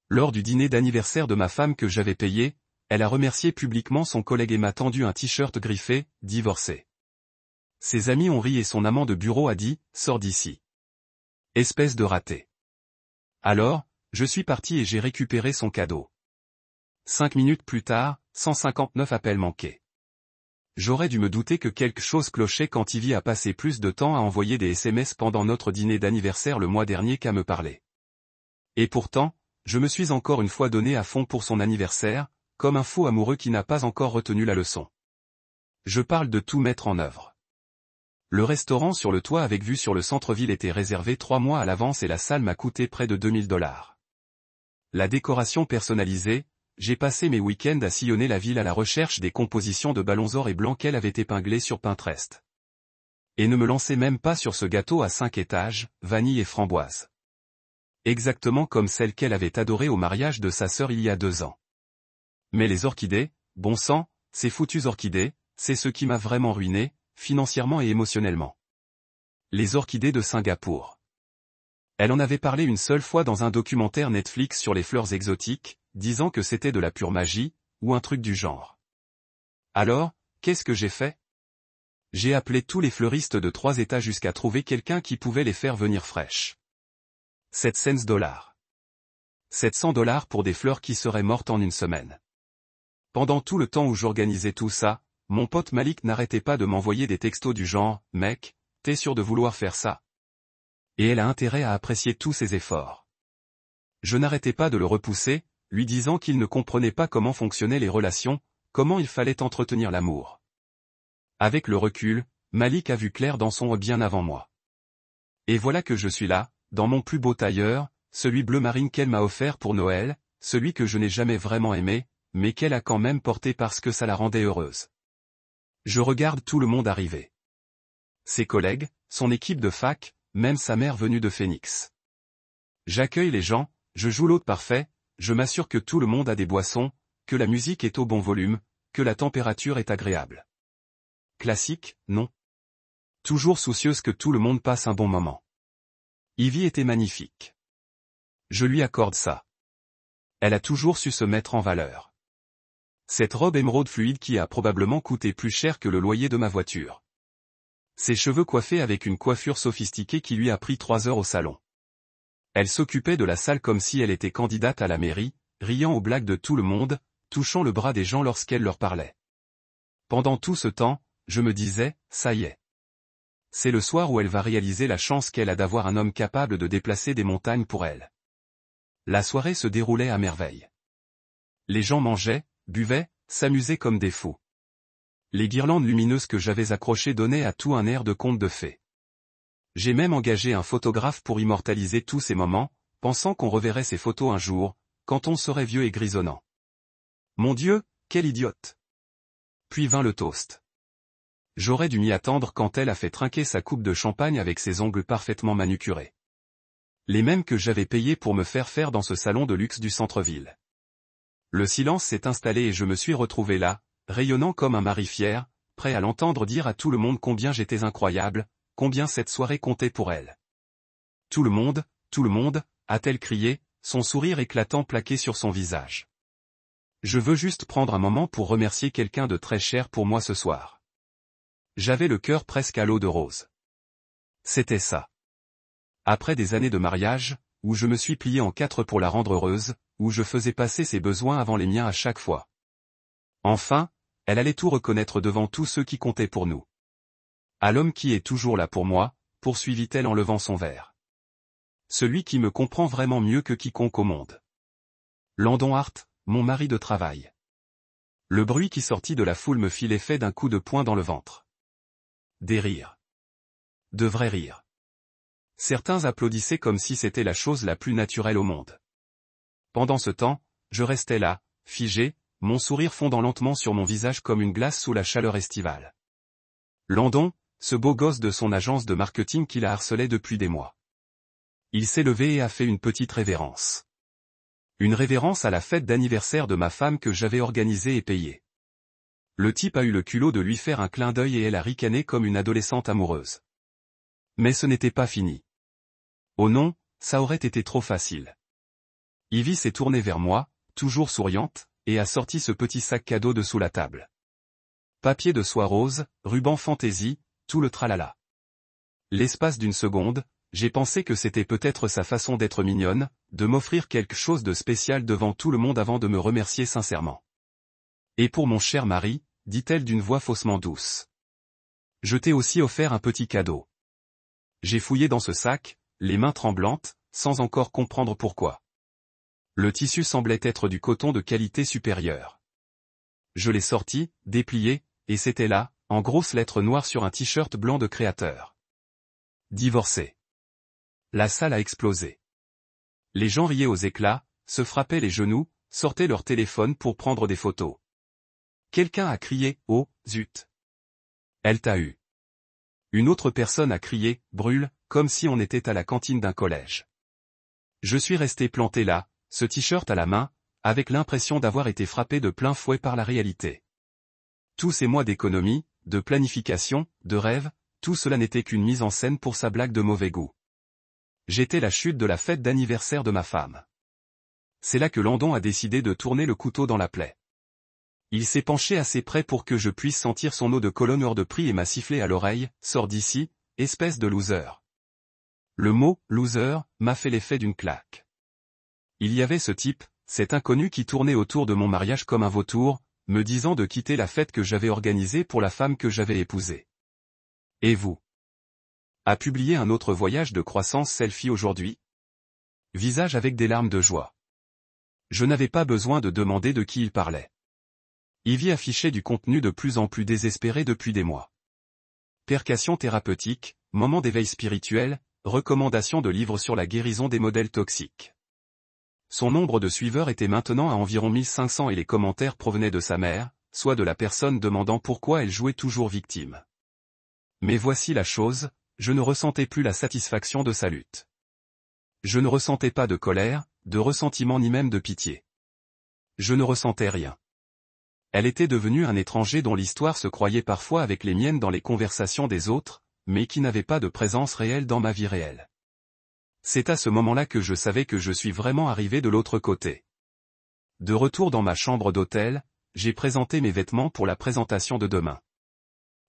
Lors du dîner d'anniversaire de ma femme que j'avais payé, elle a remercié publiquement son collègue et m'a tendu un t-shirt griffé « Divorcé ». Ses amis ont ri et son amant de bureau a dit « Sors d'ici. Espèce de raté ». Alors, je suis parti et j'ai récupéré son cadeau. 5 minutes plus tard, 159 appels manqués. J'aurais dû me douter que quelque chose clochait quand Ivy a passé plus de temps à envoyer des SMS pendant notre dîner d'anniversaire le mois dernier qu'à me parler. Et pourtant, je me suis encore une fois donné à fond pour son anniversaire, comme un fou amoureux qui n'a pas encore retenu la leçon. Je parle de tout mettre en œuvre. Le restaurant sur le toit avec vue sur le centre-ville était réservé 3 mois à l'avance et la salle m'a coûté près de 2000 $. La décoration personnalisée, j'ai passé mes week-ends à sillonner la ville à la recherche des compositions de ballons or et blancs qu'elle avait épinglées sur Pinterest. Et ne me lançais même pas sur ce gâteau à 5 étages, vanille et framboise. Exactement comme celle qu'elle avait adorée au mariage de sa sœur il y a 2 ans. Mais les orchidées, bon sang, ces foutues orchidées, c'est ce qui m'a vraiment ruiné, financièrement et émotionnellement. Les orchidées de Singapour. Elle en avait parlé une seule fois dans un documentaire Netflix sur les fleurs exotiques, disant que c'était de la pure magie, ou un truc du genre. Alors, qu'est-ce que j'ai fait? J'ai appelé tous les fleuristes de 3 États jusqu'à trouver quelqu'un qui pouvait les faire venir fraîches. 700 $. 700 $ pour des fleurs qui seraient mortes en une semaine. Pendant tout le temps où j'organisais tout ça, mon pote Malik n'arrêtait pas de m'envoyer des textos du genre « Mec, t'es sûr de vouloir faire ça ?» Et elle a intérêt à apprécier tous ses efforts. Je n'arrêtais pas de le repousser, lui disant qu'il ne comprenait pas comment fonctionnaient les relations, comment il fallait entretenir l'amour. Avec le recul, Malik a vu clair dans son bien avant moi. Et voilà que je suis là, dans mon plus beau tailleur, celui bleu marine qu'elle m'a offert pour Noël, celui que je n'ai jamais vraiment aimé, mais qu'elle a quand même porté parce que ça la rendait heureuse. Je regarde tout le monde arriver. Ses collègues, son équipe de fac, même sa mère venue de Phoenix. J'accueille les gens, je joue l'hôte parfait, je m'assure que tout le monde a des boissons, que la musique est au bon volume, que la température est agréable. Classique, non. Toujours soucieuse que tout le monde passe un bon moment. Ivy était magnifique. Je lui accorde ça. Elle a toujours su se mettre en valeur. Cette robe émeraude fluide qui a probablement coûté plus cher que le loyer de ma voiture. Ses cheveux coiffés avec une coiffure sophistiquée qui lui a pris 3 heures au salon. Elle s'occupait de la salle comme si elle était candidate à la mairie, riant aux blagues de tout le monde, touchant le bras des gens lorsqu'elle leur parlait. Pendant tout ce temps, je me disais, ça y est. C'est le soir où elle va réaliser la chance qu'elle a d'avoir un homme capable de déplacer des montagnes pour elle. La soirée se déroulait à merveille. Les gens mangeaient, buvaient, s'amusaient comme des fous. Les guirlandes lumineuses que j'avais accrochées donnaient à tout un air de conte de fées. J'ai même engagé un photographe pour immortaliser tous ces moments, pensant qu'on reverrait ces photos un jour, quand on serait vieux et grisonnant. Mon Dieu, quel idiote! Puis vint le toast. J'aurais dû m'y attendre quand elle a fait trinquer sa coupe de champagne avec ses ongles parfaitement manucurés. Les mêmes que j'avais payés pour me faire dans ce salon de luxe du centre-ville. Le silence s'est installé et je me suis retrouvé là, rayonnant comme un mari fier, prêt à l'entendre dire à tout le monde combien j'étais incroyable, combien cette soirée comptait pour elle. Tout le monde, a-t-elle crié, son sourire éclatant plaqué sur son visage. Je veux juste prendre un moment pour remercier quelqu'un de très cher pour moi ce soir. J'avais le cœur presque à l'eau de rose. C'était ça. Après des années de mariage, où je me suis plié en 4 pour la rendre heureuse, où je faisais passer ses besoins avant les miens à chaque fois. Enfin, elle allait tout reconnaître devant tous ceux qui comptaient pour nous. À l'homme qui est toujours là pour moi, poursuivit-elle en levant son verre. Celui qui me comprend vraiment mieux que quiconque au monde. Landon Hart, mon mari de travail. Le bruit qui sortit de la foule me fit l'effet d'un coup de poing dans le ventre. Des rires. De vrais rires. Certains applaudissaient comme si c'était la chose la plus naturelle au monde. Pendant ce temps, je restais là, figé, mon sourire fondant lentement sur mon visage comme une glace sous la chaleur estivale. Landon, ce beau gosse de son agence de marketing qui la harcelait depuis des mois. Il s'est levé et a fait une petite révérence. Une révérence à la fête d'anniversaire de ma femme que j'avais organisée et payée. Le type a eu le culot de lui faire un clin d'œil et elle a ricané comme une adolescente amoureuse. Mais ce n'était pas fini. Oh non, ça aurait été trop facile. Ivy s'est tournée vers moi, toujours souriante, et a sorti ce petit sac cadeau de sous la table. Papier de soie rose, ruban fantaisie, tout le tralala. L'espace d'une seconde, j'ai pensé que c'était peut-être sa façon d'être mignonne, de m'offrir quelque chose de spécial devant tout le monde avant de me remercier sincèrement. Et pour mon cher mari, dit-elle d'une voix faussement douce. Je t'ai aussi offert un petit cadeau. J'ai fouillé dans ce sac, les mains tremblantes, sans encore comprendre pourquoi. Le tissu semblait être du coton de qualité supérieure. Je l'ai sorti, déplié, et c'était là, en grosses lettres noires sur un t-shirt blanc de créateur. Divorcé. La salle a explosé. Les gens riaient aux éclats, se frappaient les genoux, sortaient leur téléphone pour prendre des photos. Quelqu'un a crié « Oh, zut !» Elle t'a eu. Une autre personne a crié « Brûle !» comme si on était à la cantine d'un collège. Je suis resté planté là, ce t-shirt à la main, avec l'impression d'avoir été frappé de plein fouet par la réalité. Tous ces mois d'économie, de planification, de rêve, tout cela n'était qu'une mise en scène pour sa blague de mauvais goût. J'étais la chute de la fête d'anniversaire de ma femme. C'est là que Landon a décidé de tourner le couteau dans la plaie. Il s'est penché assez près pour que je puisse sentir son eau de Cologne hors de prix et m'a sifflé à l'oreille, « Sors d'ici, espèce de loser ». Le mot « loser » m'a fait l'effet d'une claque. Il y avait ce type, cet inconnu qui tournait autour de mon mariage comme un vautour, me disant de quitter la fête que j'avais organisée pour la femme que j'avais épousée. Et vous? A publié un autre voyage de croissance selfie aujourd'hui? Visage avec des larmes de joie. Je n'avais pas besoin de demander de qui il parlait. Ivy affichait du contenu de plus en plus désespéré depuis des mois. Percassion thérapeutique, moment d'éveil spirituel, recommandation de livres sur la guérison des modèles toxiques. Son nombre de suiveurs était maintenant à environ 1500 et les commentaires provenaient de sa mère, soit de la personne demandant pourquoi elle jouait toujours victime. Mais voici la chose, je ne ressentais plus la satisfaction de sa lutte. Je ne ressentais pas de colère, de ressentiment ni même de pitié. Je ne ressentais rien. Elle était devenue un étranger dont l'histoire se croyait parfois avec les miennes dans les conversations des autres, mais qui n'avait pas de présence réelle dans ma vie réelle. C'est à ce moment-là que je savais que je suis vraiment arrivé de l'autre côté. De retour dans ma chambre d'hôtel, j'ai présenté mes vêtements pour la présentation de demain.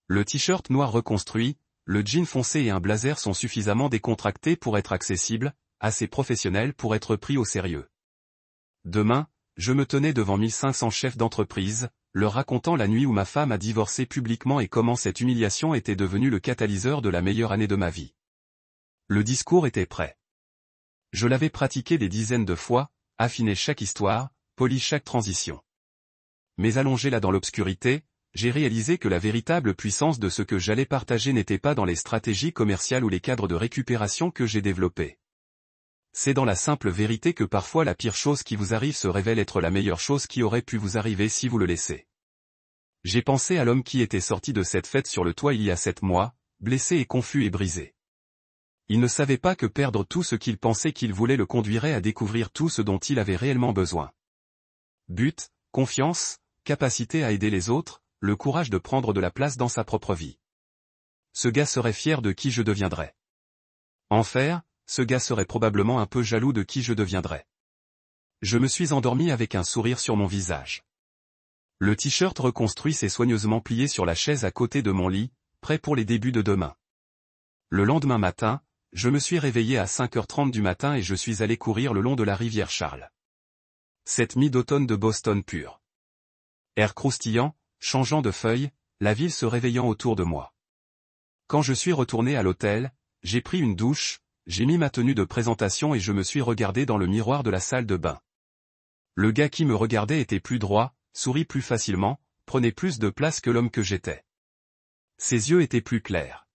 Le t-shirt noir reconstruit, le jean foncé et un blazer sont suffisamment décontractés pour être accessibles, assez professionnels pour être pris au sérieux. Demain, je me tenais devant 1500 chefs d'entreprise, leur racontant la nuit où ma femme a divorcé publiquement et comment cette humiliation était devenue le catalyseur de la meilleure année de ma vie. Le discours était prêt. Je l'avais pratiqué des dizaines de fois, affiné chaque histoire, poli chaque transition. Mais allongé là dans l'obscurité, j'ai réalisé que la véritable puissance de ce que j'allais partager n'était pas dans les stratégies commerciales ou les cadres de récupération que j'ai développés. C'est dans la simple vérité que parfois la pire chose qui vous arrive se révèle être la meilleure chose qui aurait pu vous arriver si vous le laissez. J'ai pensé à l'homme qui était sorti de cette fête sur le toit il y a 7 mois, blessé et confus et brisé. Il ne savait pas que perdre tout ce qu'il pensait qu'il voulait le conduirait à découvrir tout ce dont il avait réellement besoin. But, confiance, capacité à aider les autres, le courage de prendre de la place dans sa propre vie. Ce gars serait fier de qui je deviendrais. Enfer, ce gars serait probablement un peu jaloux de qui je deviendrais. Je me suis endormi avec un sourire sur mon visage. Le t-shirt reconstruit s'est soigneusement plié sur la chaise à côté de mon lit, prêt pour les débuts de demain. Le lendemain matin, je me suis réveillé à 5h30 du matin et je suis allé courir le long de la rivière Charles. Cette mi-d'automne de Boston pur. Air croustillant, changeant de feuilles, la ville se réveillant autour de moi. Quand je suis retourné à l'hôtel, j'ai pris une douche, j'ai mis ma tenue de présentation et je me suis regardé dans le miroir de la salle de bain. Le gars qui me regardait était plus droit, sourit plus facilement, prenait plus de place que l'homme que j'étais. Ses yeux étaient plus clairs.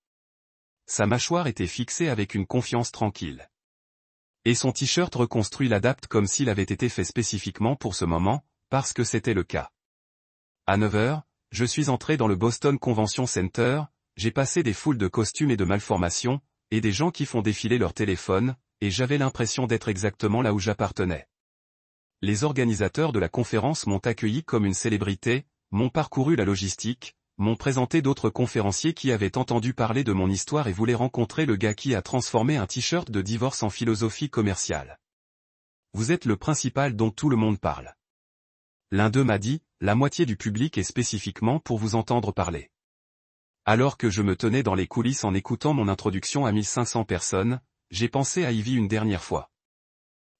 Sa mâchoire était fixée avec une confiance tranquille. Et son t-shirt reconstruit l'adapte comme s'il avait été fait spécifiquement pour ce moment, parce que c'était le cas. À 9h, je suis entré dans le Boston Convention Center, j'ai passé des foules de costumes et de malformations, et des gens qui font défiler leur téléphone, et j'avais l'impression d'être exactement là où j'appartenais. Les organisateurs de la conférence m'ont accueilli comme une célébrité, m'ont parcouru la logistique, m'ont présenté d'autres conférenciers qui avaient entendu parler de mon histoire et voulaient rencontrer le gars qui a transformé un t-shirt de divorce en philosophie commerciale. Vous êtes le principal dont tout le monde parle. L'un d'eux m'a dit, la moitié du public est spécifiquement pour vous entendre parler. Alors que je me tenais dans les coulisses en écoutant mon introduction à 1500 personnes, j'ai pensé à Ivy une dernière fois.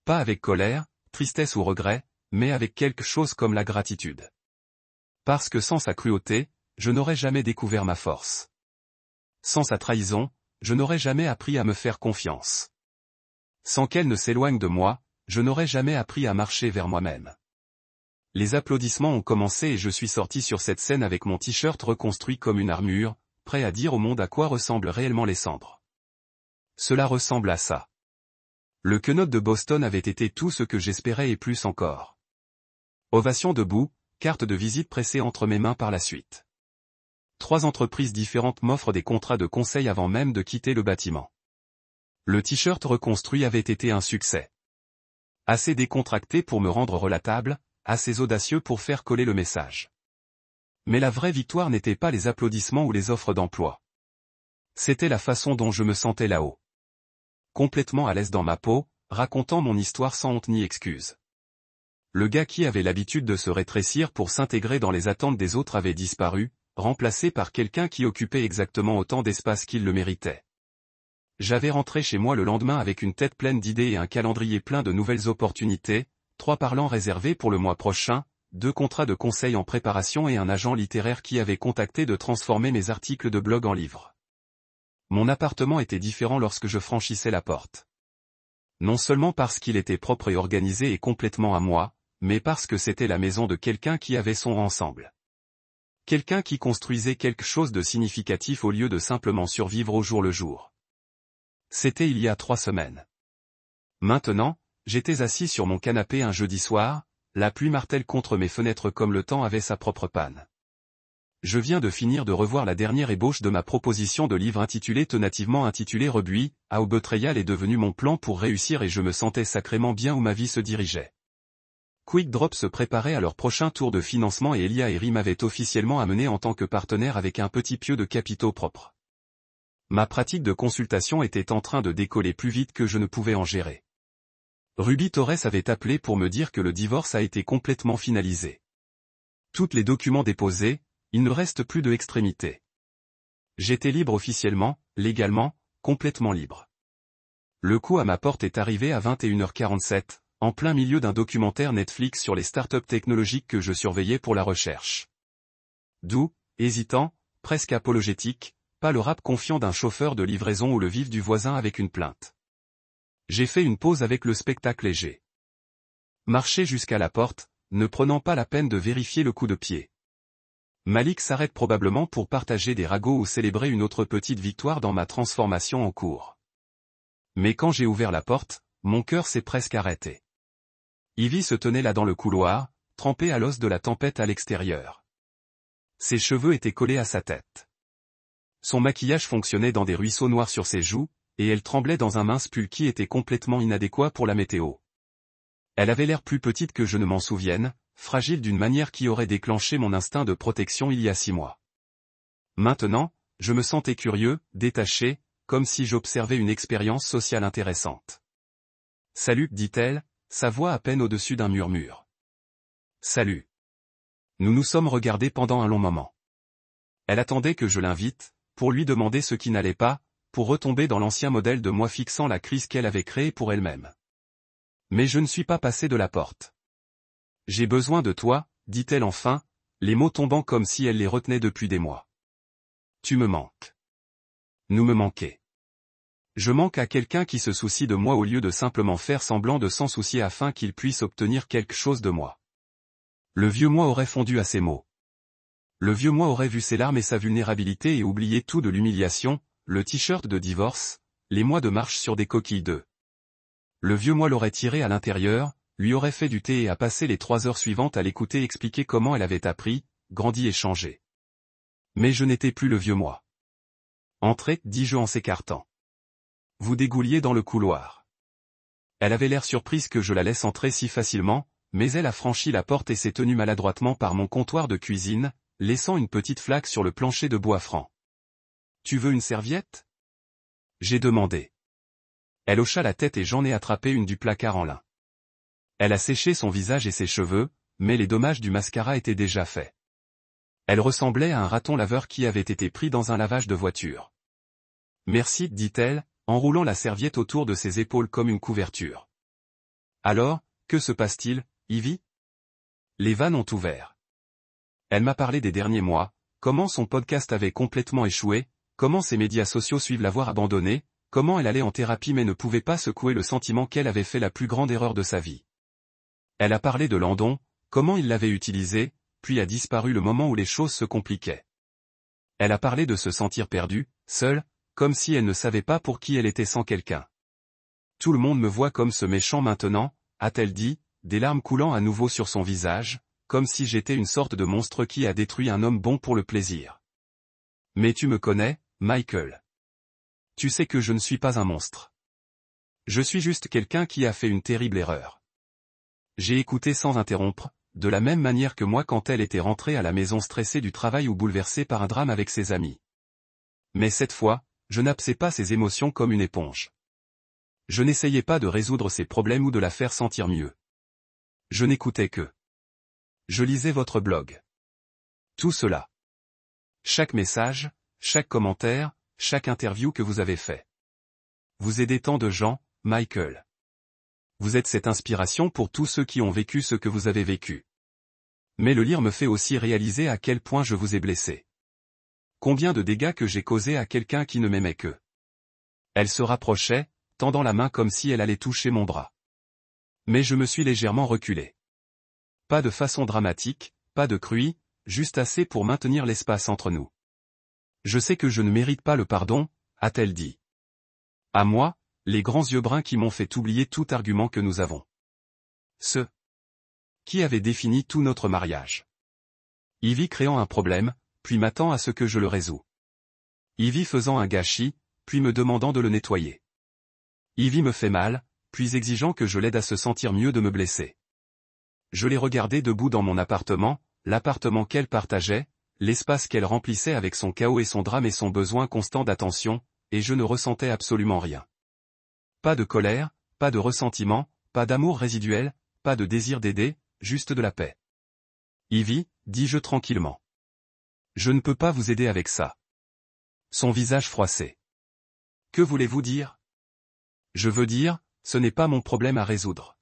Pas avec colère, tristesse ou regret, mais avec quelque chose comme la gratitude. Parce que sans sa cruauté, je n'aurais jamais découvert ma force. Sans sa trahison, je n'aurais jamais appris à me faire confiance. Sans qu'elle ne s'éloigne de moi, je n'aurais jamais appris à marcher vers moi-même. Les applaudissements ont commencé et je suis sorti sur cette scène avec mon t-shirt reconstruit comme une armure, prêt à dire au monde à quoi ressemblent réellement les cendres. Cela ressemble à ça. Le Keynote de Boston avait été tout ce que j'espérais et plus encore. Ovation debout, carte de visite pressée entre mes mains par la suite. 3 entreprises différentes m'offrent des contrats de conseil avant même de quitter le bâtiment. Le t-shirt reconstruit avait été un succès. Assez décontracté pour me rendre relatable, assez audacieux pour faire coller le message. Mais la vraie victoire n'était pas les applaudissements ou les offres d'emploi. C'était la façon dont je me sentais là-haut. Complètement à l'aise dans ma peau, racontant mon histoire sans honte ni excuse. Le gars qui avait l'habitude de se rétrécir pour s'intégrer dans les attentes des autres avait disparu, remplacé par quelqu'un qui occupait exactement autant d'espace qu'il le méritait. J'avais rentré chez moi le lendemain avec une tête pleine d'idées et un calendrier plein de nouvelles opportunités, 3 parlants réservés pour le mois prochain, 2 contrats de conseil en préparation et un agent littéraire qui avait contacté de transformer mes articles de blog en livres. Mon appartement était différent lorsque je franchissais la porte. Non seulement parce qu'il était propre et organisé et complètement à moi, mais parce que c'était la maison de quelqu'un qui avait son ensemble. Quelqu'un qui construisait quelque chose de significatif au lieu de simplement survivre au jour le jour. C'était il y a 3 semaines. Maintenant, j'étais assis sur mon canapé un jeudi soir, la pluie martèle contre mes fenêtres comme le temps avait sa propre panne. Je viens de finir de revoir la dernière ébauche de ma proposition de livre tentativement intitulé Rebuit, How Betrayal est devenu mon plan pour réussir et je me sentais sacrément bien où ma vie se dirigeait. QuickDrop se préparait à leur prochain tour de financement et Elia et Rim m'avaient officiellement amené en tant que partenaire avec un petit pieu de capitaux propres. Ma pratique de consultation était en train de décoller plus vite que je ne pouvais en gérer. Ruby Torres avait appelé pour me dire que le divorce a été complètement finalisé. Toutes les documents déposés, il ne reste plus de extrémité. J'étais libre officiellement, légalement, complètement libre. Le coup à ma porte est arrivé à 21h47, en plein milieu d'un documentaire Netflix sur les startups technologiques que je surveillais pour la recherche. Doux, hésitant, presque apologétique, pas le rap confiant d'un chauffeur de livraison ou le vif du voisin avec une plainte. J'ai fait une pause avec le spectacle léger. Marcher jusqu'à la porte, ne prenant pas la peine de vérifier le coup de pied. Malik s'arrête probablement pour partager des ragots ou célébrer une autre petite victoire dans ma transformation en cours. Mais quand j'ai ouvert la porte, mon cœur s'est presque arrêté. Ivy se tenait là dans le couloir, trempée à l'os de la tempête à l'extérieur. Ses cheveux étaient collés à sa tête. Son maquillage fonctionnait dans des ruisseaux noirs sur ses joues, et elle tremblait dans un mince pull qui était complètement inadéquat pour la météo. Elle avait l'air plus petite que je ne m'en souvienne, fragile d'une manière qui aurait déclenché mon instinct de protection il y a 6 mois. Maintenant, je me sentais curieux, détaché, comme si j'observais une expérience sociale intéressante. « Salut, dit-elle, sa voix à peine au-dessus d'un murmure. « Salut. » Nous nous sommes regardés pendant un long moment. Elle attendait que je l'invite, pour lui demander ce qui n'allait pas, pour retomber dans l'ancien modèle de moi fixant la crise qu'elle avait créée pour elle-même. Mais je ne suis pas passé de la porte. « J'ai besoin de toi, dit-elle enfin, les mots tombant comme si elle les retenait depuis des mois. Tu me manques. Nous me manquez. Je manque à quelqu'un qui se soucie de moi au lieu de simplement faire semblant de s'en soucier afin qu'il puisse obtenir quelque chose de moi. » Le vieux moi aurait fondu à ces mots. Le vieux moi aurait vu ses larmes et sa vulnérabilité et oublié tout de l'humiliation, le t-shirt de divorce, les mois de marche sur des coquilles d'œufs. Le vieux moi l'aurait tiré à l'intérieur, lui aurait fait du thé et a passé les 3 heures suivantes à l'écouter expliquer comment elle avait appris, grandi et changé. Mais je n'étais plus le vieux moi. Entrez, dis-je en s'écartant. Vous dégouliez dans le couloir. Elle avait l'air surprise que je la laisse entrer si facilement, mais elle a franchi la porte et s'est tenue maladroitement par mon comptoir de cuisine, laissant une petite flaque sur le plancher de bois franc. Tu veux une serviette ? J'ai demandé. Elle hocha la tête et j'en ai attrapé une du placard en lin. Elle a séché son visage et ses cheveux, mais les dommages du mascara étaient déjà faits. Elle ressemblait à un raton laveur qui avait été pris dans un lavage de voiture. Merci, dit-elle, enroulant la serviette autour de ses épaules comme une couverture. Alors, que se passe-t-il, Ivy? Les vannes ont ouvert. Elle m'a parlé des derniers mois, comment son podcast avait complètement échoué, comment ses médias sociaux suivent l'avoir abandonné, comment elle allait en thérapie mais ne pouvait pas secouer le sentiment qu'elle avait fait la plus grande erreur de sa vie. Elle a parlé de Landon, comment il l'avait utilisé, puis a disparu le moment où les choses se compliquaient. Elle a parlé de se sentir perdue, seule, comme si elle ne savait pas pour qui elle était sans quelqu'un. Tout le monde me voit comme ce méchant maintenant, a-t-elle dit, des larmes coulant à nouveau sur son visage, comme si j'étais une sorte de monstre qui a détruit un homme bon pour le plaisir. Mais tu me connais, Michael. Tu sais que je ne suis pas un monstre. Je suis juste quelqu'un qui a fait une terrible erreur. J'ai écouté sans interrompre, de la même manière que moi quand elle était rentrée à la maison stressée du travail ou bouleversée par un drame avec ses amis. Mais cette fois, je n'absais pas ses émotions comme une éponge. Je n'essayais pas de résoudre ses problèmes ou de la faire sentir mieux. Je n'écoutais que. Je lisais votre blog. Tout cela. Chaque message, chaque commentaire, chaque interview que vous avez fait. Vous aidez tant de gens, Michael. Vous êtes cette inspiration pour tous ceux qui ont vécu ce que vous avez vécu. Mais le lire me fait aussi réaliser à quel point je vous ai blessé. Combien de dégâts que j'ai causés à quelqu'un qui ne m'aimait que. Elle se rapprochait, tendant la main comme si elle allait toucher mon bras. Mais je me suis légèrement reculé. Pas de façon dramatique, pas de cruie, juste assez pour maintenir l'espace entre nous. Je sais que je ne mérite pas le pardon, a-t-elle dit. À moi, les grands yeux bruns qui m'ont fait oublier tout argument que nous avons. Ce qui avait défini tout notre mariage. Ivy créant un problème, puis m'attend à ce que je le résous. Ivy faisant un gâchis, puis me demandant de le nettoyer. Ivy me fait mal, puis exigeant que je l'aide à se sentir mieux de me blesser. Je l'ai regardée debout dans mon appartement, l'appartement qu'elle partageait, l'espace qu'elle remplissait avec son chaos et son drame et son besoin constant d'attention, et je ne ressentais absolument rien. Pas de colère, pas de ressentiment, pas d'amour résiduel, pas de désir d'aider, juste de la paix. Ivy, dis-je tranquillement. Je ne peux pas vous aider avec ça. Son visage froissé. Que voulez-vous dire? Je veux dire, ce n'est pas mon problème à résoudre.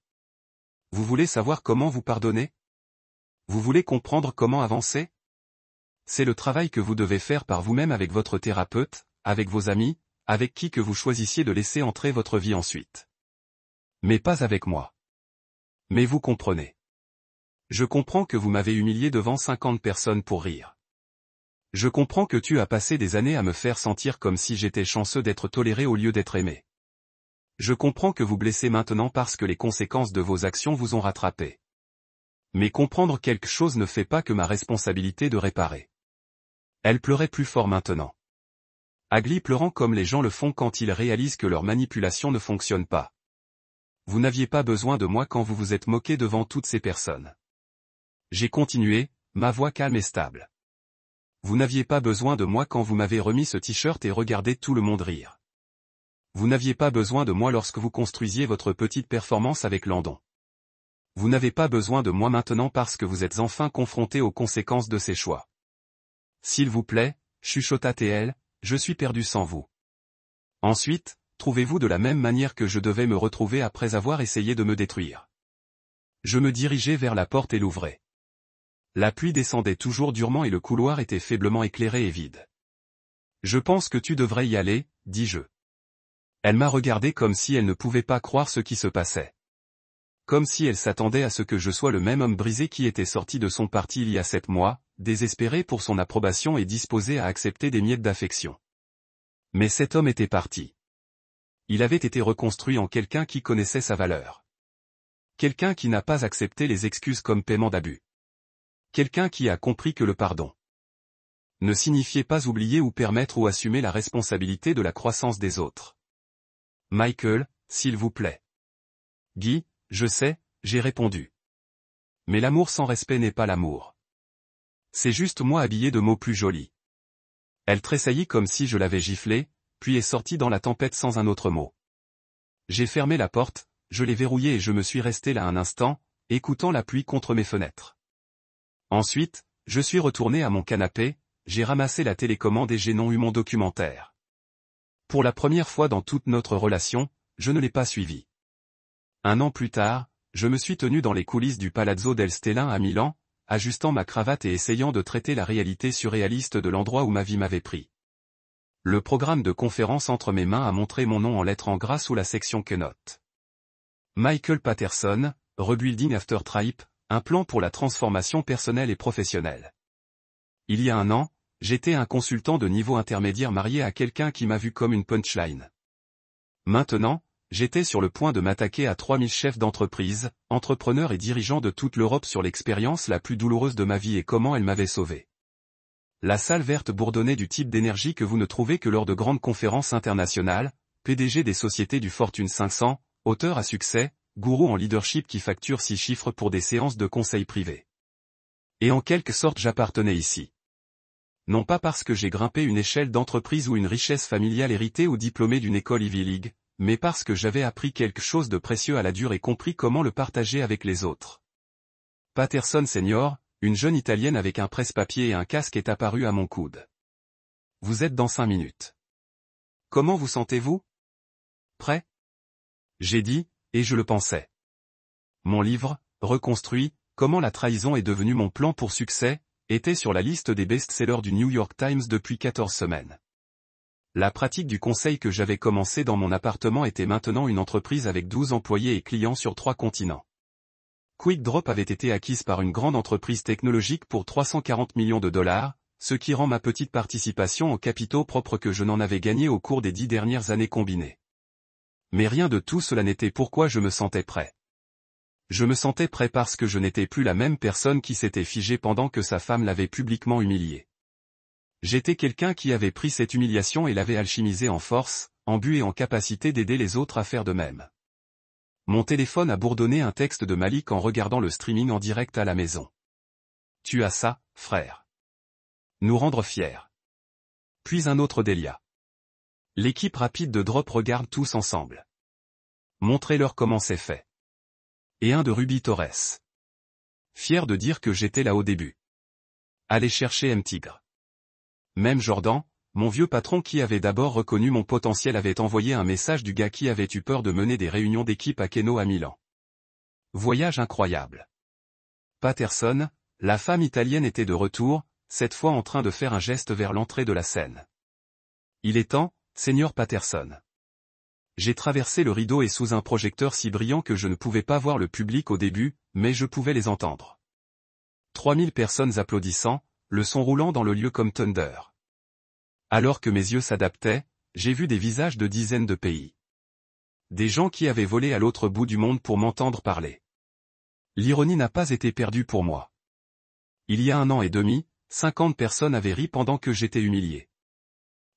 Vous voulez savoir comment vous pardonner? Vous voulez comprendre comment avancer? C'est le travail que vous devez faire par vous-même avec votre thérapeute, avec vos amis, avec qui que vous choisissiez de laisser entrer votre vie ensuite. Mais pas avec moi. Mais vous comprenez. Je comprends que vous m'avez humilié devant 50 personnes pour rire. Je comprends que tu as passé des années à me faire sentir comme si j'étais chanceux d'être toléré au lieu d'être aimé. Je comprends que vous blessez maintenant parce que les conséquences de vos actions vous ont rattrapé. Mais comprendre quelque chose ne fait pas que ma responsabilité de réparer. Elle pleurait plus fort maintenant. Agli pleurant comme les gens le font quand ils réalisent que leur manipulation ne fonctionne pas. Vous n'aviez pas besoin de moi quand vous vous êtes moqué devant toutes ces personnes. J'ai continué, ma voix calme et stable. Vous n'aviez pas besoin de moi quand vous m'avez remis ce t-shirt et regardé tout le monde rire. Vous n'aviez pas besoin de moi lorsque vous construisiez votre petite performance avec Landon. Vous n'avez pas besoin de moi maintenant parce que vous êtes enfin confronté aux conséquences de ces choix. S'il vous plaît, chuchota TL, je suis perdu sans vous. Ensuite, trouvez-vous de la même manière que je devais me retrouver après avoir essayé de me détruire. Je me dirigeai vers la porte et l'ouvrai. La pluie descendait toujours durement et le couloir était faiblement éclairé et vide. Je pense que tu devrais y aller, dis-je. Elle m'a regardé comme si elle ne pouvait pas croire ce qui se passait. Comme si elle s'attendait à ce que je sois le même homme brisé qui était sorti de son parti il y a 7 mois, désespéré pour son approbation et disposé à accepter des miettes d'affection. Mais cet homme était parti. Il avait été reconstruit en quelqu'un qui connaissait sa valeur. Quelqu'un qui n'a pas accepté les excuses comme paiement d'abus. Quelqu'un qui a compris que le pardon ne signifiait pas oublier ou permettre ou assumer la responsabilité de la croissance des autres. Michael, s'il vous plaît. Guy, je sais, j'ai répondu. Mais l'amour sans respect n'est pas l'amour. C'est juste moi habillé de mots plus jolis. Elle tressaillit comme si je l'avais giflée, puis est sortie dans la tempête sans un autre mot. J'ai fermé la porte, je l'ai verrouillé et je me suis resté là un instant, écoutant la pluie contre mes fenêtres. Ensuite, je suis retourné à mon canapé, j'ai ramassé la télécommande et j'ai non eu mon documentaire. Pour la première fois dans toute notre relation, je ne l'ai pas suivi. Un an plus tard, je me suis tenu dans les coulisses du Palazzo del Stellin à Milan, ajustant ma cravate et essayant de traiter la réalité surréaliste de l'endroit où ma vie m'avait pris. Le programme de conférence entre mes mains a montré mon nom en lettres en gras sous la section Keynote. Michael Patterson, Rebuilding After Tripe, un plan pour la transformation personnelle et professionnelle. Il y a un an, j'étais un consultant de niveau intermédiaire marié à quelqu'un qui m'a vu comme une punchline. Maintenant, j'étais sur le point de m'attaquer à 3000 chefs d'entreprise, entrepreneurs et dirigeants de toute l'Europe sur l'expérience la plus douloureuse de ma vie et comment elle m'avait sauvé. La salle verte bourdonnait du type d'énergie que vous ne trouvez que lors de grandes conférences internationales, PDG des sociétés du Fortune 500, auteur à succès, gourou en leadership qui facture 6 chiffres pour des séances de conseil privés. Et en quelque sorte j'appartenais ici. Non pas parce que j'ai grimpé une échelle d'entreprise ou une richesse familiale héritée ou diplômé d'une école Ivy League, mais parce que j'avais appris quelque chose de précieux à la dure et compris comment le partager avec les autres. Patterson Senior, une jeune Italienne avec un presse-papier et un casque est apparue à mon coude. Vous êtes dans 5 minutes. Comment vous sentez-vous? Prêt? J'ai dit, et je le pensais. Mon livre, Reconstruit, comment la trahison est devenue mon plan pour succès, était sur la liste des best-sellers du New York Times depuis 14 semaines. La pratique du conseil que j'avais commencé dans mon appartement était maintenant une entreprise avec 12 employés et clients sur 3 continents. QuickDrop avait été acquise par une grande entreprise technologique pour 340 millions de dollars, ce qui rend ma petite participation en capitaux propres que je n'en avais gagné au cours des 10 dernières années combinées. Mais rien de tout cela n'était pourquoi je me sentais prêt. Je me sentais prêt parce que je n'étais plus la même personne qui s'était figée pendant que sa femme l'avait publiquement humilié. J'étais quelqu'un qui avait pris cette humiliation et l'avait alchimisée en force, en but et en capacité d'aider les autres à faire de même. Mon téléphone a bourdonné un texte de Malik en regardant le streaming en direct à la maison. Tu as ça, frère. Nous rendre fiers. Puis un autre d'Elia. L'équipe rapide de Drop regarde tous ensemble. Montrez-leur comment c'est fait. Et un de Ruby Torres. Fier de dire que j'étais là au début. Allez chercher M-Tigre. Même Jordan, mon vieux patron qui avait d'abord reconnu mon potentiel avait envoyé un message du gars qui avait eu peur de mener des réunions d'équipe à Keno à Milan. Voyage incroyable. Patterson, la femme italienne était de retour, cette fois en train de faire un geste vers l'entrée de la scène. Il est temps, Senior Patterson. J'ai traversé le rideau et sous un projecteur si brillant que je ne pouvais pas voir le public au début, mais je pouvais les entendre. 3000 personnes applaudissant, le son roulant dans le lieu comme Thunder. Alors que mes yeux s'adaptaient, j'ai vu des visages de dizaines de pays. Des gens qui avaient volé à l'autre bout du monde pour m'entendre parler. L'ironie n'a pas été perdue pour moi. Il y a 1 an et demi, 50 personnes avaient ri pendant que j'étais humilié.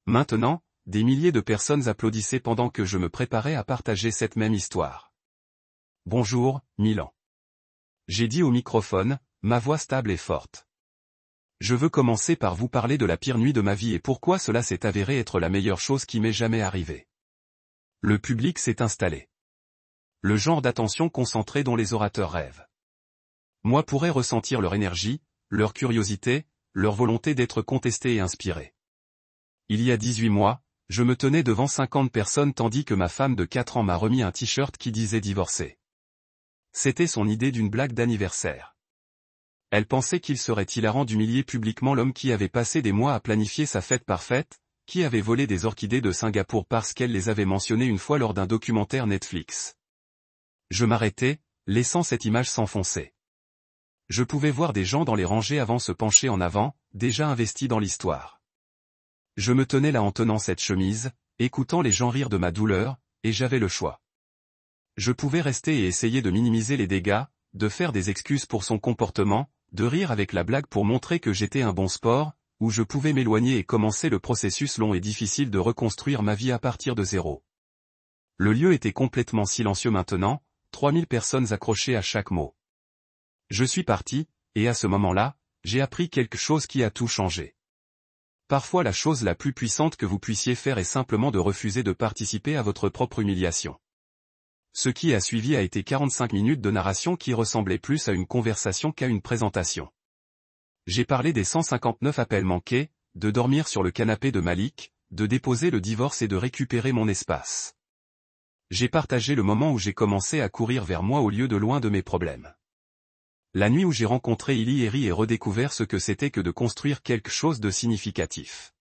Maintenant, des milliers de personnes applaudissaient pendant que je me préparais à partager cette même histoire. Bonjour, Milan. J'ai dit au microphone, ma voix stable et forte. Je veux commencer par vous parler de la pire nuit de ma vie et pourquoi cela s'est avéré être la meilleure chose qui m'est jamais arrivée. Le public s'est installé. Le genre d'attention concentrée dont les orateurs rêvent. Moi pourrais ressentir leur énergie, leur curiosité, leur volonté d'être contestés et inspirés. Il y a 18 mois, je me tenais devant 50 personnes tandis que ma femme de 4 ans m'a remis un t-shirt qui disait divorcé. C'était son idée d'une blague d'anniversaire. Elle pensait qu'il serait hilarant d'humilier publiquement l'homme qui avait passé des mois à planifier sa fête parfaite, qui avait volé des orchidées de Singapour parce qu'elle les avait mentionnées une fois lors d'un documentaire Netflix. Je m'arrêtais, laissant cette image s'enfoncer. Je pouvais voir des gens dans les rangées avant se pencher en avant, déjà investis dans l'histoire. Je me tenais là en tenant cette chemise, écoutant les gens rire de ma douleur, et j'avais le choix. Je pouvais rester et essayer de minimiser les dégâts, de faire des excuses pour son comportement, de rire avec la blague pour montrer que j'étais un bon sport, ou je pouvais m'éloigner et commencer le processus long et difficile de reconstruire ma vie à partir de zéro. Le lieu était complètement silencieux maintenant, 3000 personnes accrochées à chaque mot. Je suis parti, et à ce moment-là, j'ai appris quelque chose qui a tout changé. Parfois la chose la plus puissante que vous puissiez faire est simplement de refuser de participer à votre propre humiliation. Ce qui a suivi a été 45 minutes de narration qui ressemblait plus à une conversation qu'à une présentation. J'ai parlé des 159 appels manqués, de dormir sur le canapé de Malik, de déposer le divorce et de récupérer mon espace. J'ai partagé le moment où j'ai commencé à courir vers moi au lieu de loin de mes problèmes. La nuit où j'ai rencontré Ili et Ri et redécouvert ce que c'était que de construire quelque chose de significatif.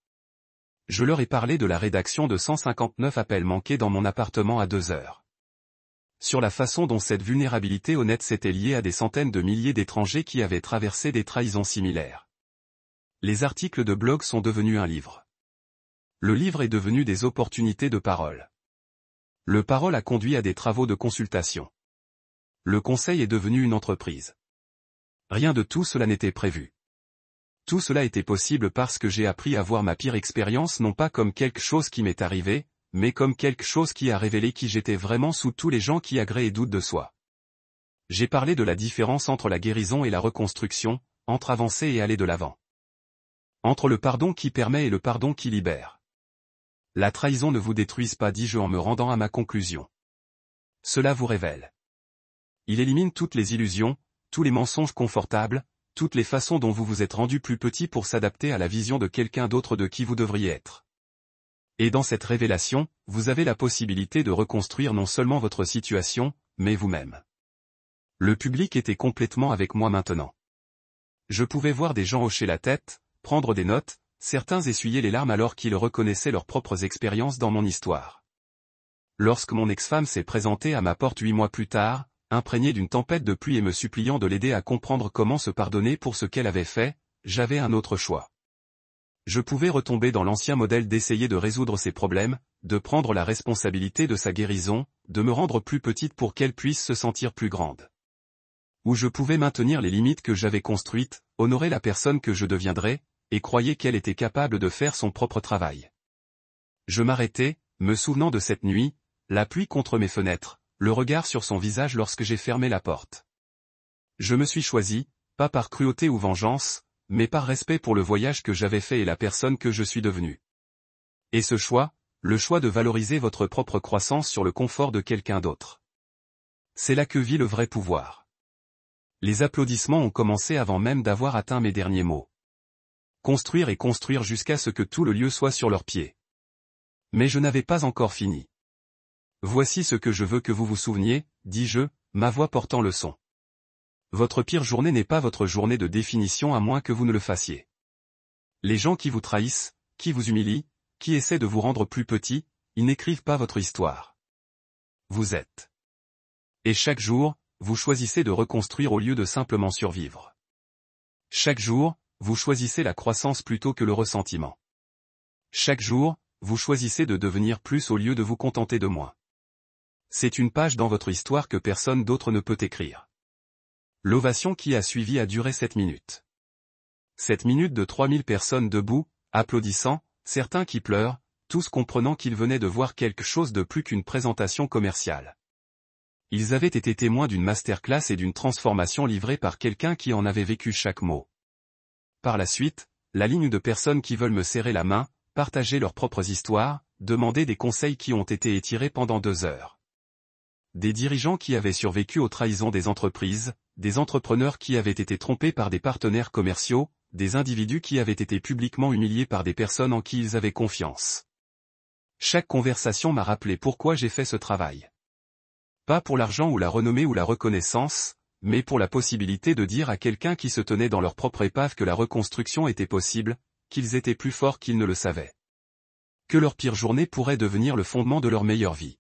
Je leur ai parlé de la rédaction de 159 appels manqués dans mon appartement à 2 heures. Sur la façon dont cette vulnérabilité honnête s'était liée à des centaines de milliers d'étrangers qui avaient traversé des trahisons similaires. Les articles de blog sont devenus un livre. Le livre est devenu des opportunités de parole. Le parole a conduit à des travaux de consultation. Le conseil est devenu une entreprise. Rien de tout cela n'était prévu. Tout cela était possible parce que j'ai appris à voir ma pire expérience non pas comme quelque chose qui m'est arrivé, mais comme quelque chose qui a révélé qui j'étais vraiment sous tous les gens qui agréent et doutent de soi. J'ai parlé de la différence entre la guérison et la reconstruction, entre avancer et aller de l'avant. Entre le pardon qui permet et le pardon qui libère. La trahison ne vous détruise pas, dis-je en me rendant à ma conclusion. Cela vous révèle. Il élimine toutes les illusions, tous les mensonges confortables, toutes les façons dont vous vous êtes rendu plus petit pour s'adapter à la vision de quelqu'un d'autre de qui vous devriez être. Et dans cette révélation, vous avez la possibilité de reconstruire non seulement votre situation, mais vous-même. Le public était complètement avec moi maintenant. Je pouvais voir des gens hocher la tête, prendre des notes, certains essuyer les larmes alors qu'ils reconnaissaient leurs propres expériences dans mon histoire. Lorsque mon ex-femme s'est présentée à ma porte 8 mois plus tard, imprégnée d'une tempête de pluie et me suppliant de l'aider à comprendre comment se pardonner pour ce qu'elle avait fait, j'avais un autre choix. Je pouvais retomber dans l'ancien modèle d'essayer de résoudre ses problèmes, de prendre la responsabilité de sa guérison, de me rendre plus petite pour qu'elle puisse se sentir plus grande. Ou je pouvais maintenir les limites que j'avais construites, honorer la personne que je deviendrais, et croyais qu'elle était capable de faire son propre travail. Je m'arrêtais, me souvenant de cette nuit, la pluie contre mes fenêtres, le regard sur son visage lorsque j'ai fermé la porte. Je me suis choisi, pas par cruauté ou vengeance, mais par respect pour le voyage que j'avais fait et la personne que je suis devenue. Et ce choix, le choix de valoriser votre propre croissance sur le confort de quelqu'un d'autre. C'est là que vit le vrai pouvoir. Les applaudissements ont commencé avant même d'avoir atteint mes derniers mots. Construire et construire jusqu'à ce que tout le lieu soit sur leurs pieds. Mais je n'avais pas encore fini. Voici ce que je veux que vous vous souveniez, dis-je, ma voix portant le son. Votre pire journée n'est pas votre journée de définition à moins que vous ne le fassiez. Les gens qui vous trahissent, qui vous humilient, qui essaient de vous rendre plus petit, ils n'écrivent pas votre histoire. Vous êtes. Et chaque jour, vous choisissez de reconstruire au lieu de simplement survivre. Chaque jour, vous choisissez la croissance plutôt que le ressentiment. Chaque jour, vous choisissez de devenir plus au lieu de vous contenter de moins. C'est une page dans votre histoire que personne d'autre ne peut écrire. L'ovation qui a suivi a duré 7 minutes. 7 minutes de 3000 personnes debout, applaudissant, certains qui pleurent, tous comprenant qu'ils venaient de voir quelque chose de plus qu'une présentation commerciale. Ils avaient été témoins d'une masterclass et d'une transformation livrée par quelqu'un qui en avait vécu chaque mot. Par la suite, la ligne de personnes qui veulent me serrer la main, partager leurs propres histoires, demander des conseils qui ont été étirés pendant 2 heures. Des dirigeants qui avaient survécu aux trahisons des entreprises, des entrepreneurs qui avaient été trompés par des partenaires commerciaux, des individus qui avaient été publiquement humiliés par des personnes en qui ils avaient confiance. Chaque conversation m'a rappelé pourquoi j'ai fait ce travail. Pas pour l'argent ou la renommée ou la reconnaissance, mais pour la possibilité de dire à quelqu'un qui se tenait dans leur propre épave que la reconstruction était possible, qu'ils étaient plus forts qu'ils ne le savaient. Que leur pire journée pourrait devenir le fondement de leur meilleure vie.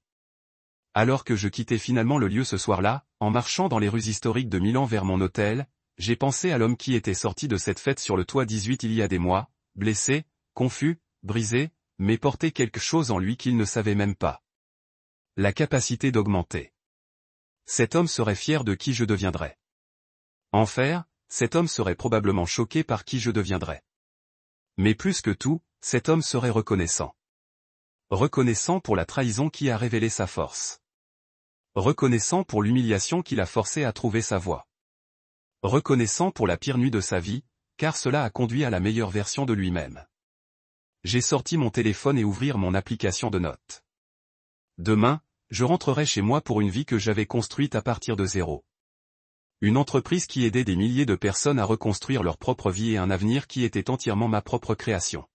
Alors que je quittais finalement le lieu ce soir-là, en marchant dans les rues historiques de Milan vers mon hôtel, j'ai pensé à l'homme qui était sorti de cette fête sur le toit 18 il y a des mois, blessé, confus, brisé, mais portait quelque chose en lui qu'il ne savait même pas. La capacité d'augmenter. Cet homme serait fier de qui je deviendrais. Enfer, cet homme serait probablement choqué par qui je deviendrais. Mais plus que tout, cet homme serait reconnaissant. Reconnaissant pour la trahison qui a révélé sa force. Reconnaissant pour l'humiliation qui l'a forcé à trouver sa voie. Reconnaissant pour la pire nuit de sa vie, car cela a conduit à la meilleure version de lui-même. J'ai sorti mon téléphone et ouvrir mon application de notes. Demain, je rentrerai chez moi pour une vie que j'avais construite à partir de zéro. Une entreprise qui aidait des milliers de personnes à reconstruire leur propre vie et un avenir qui était entièrement ma propre création.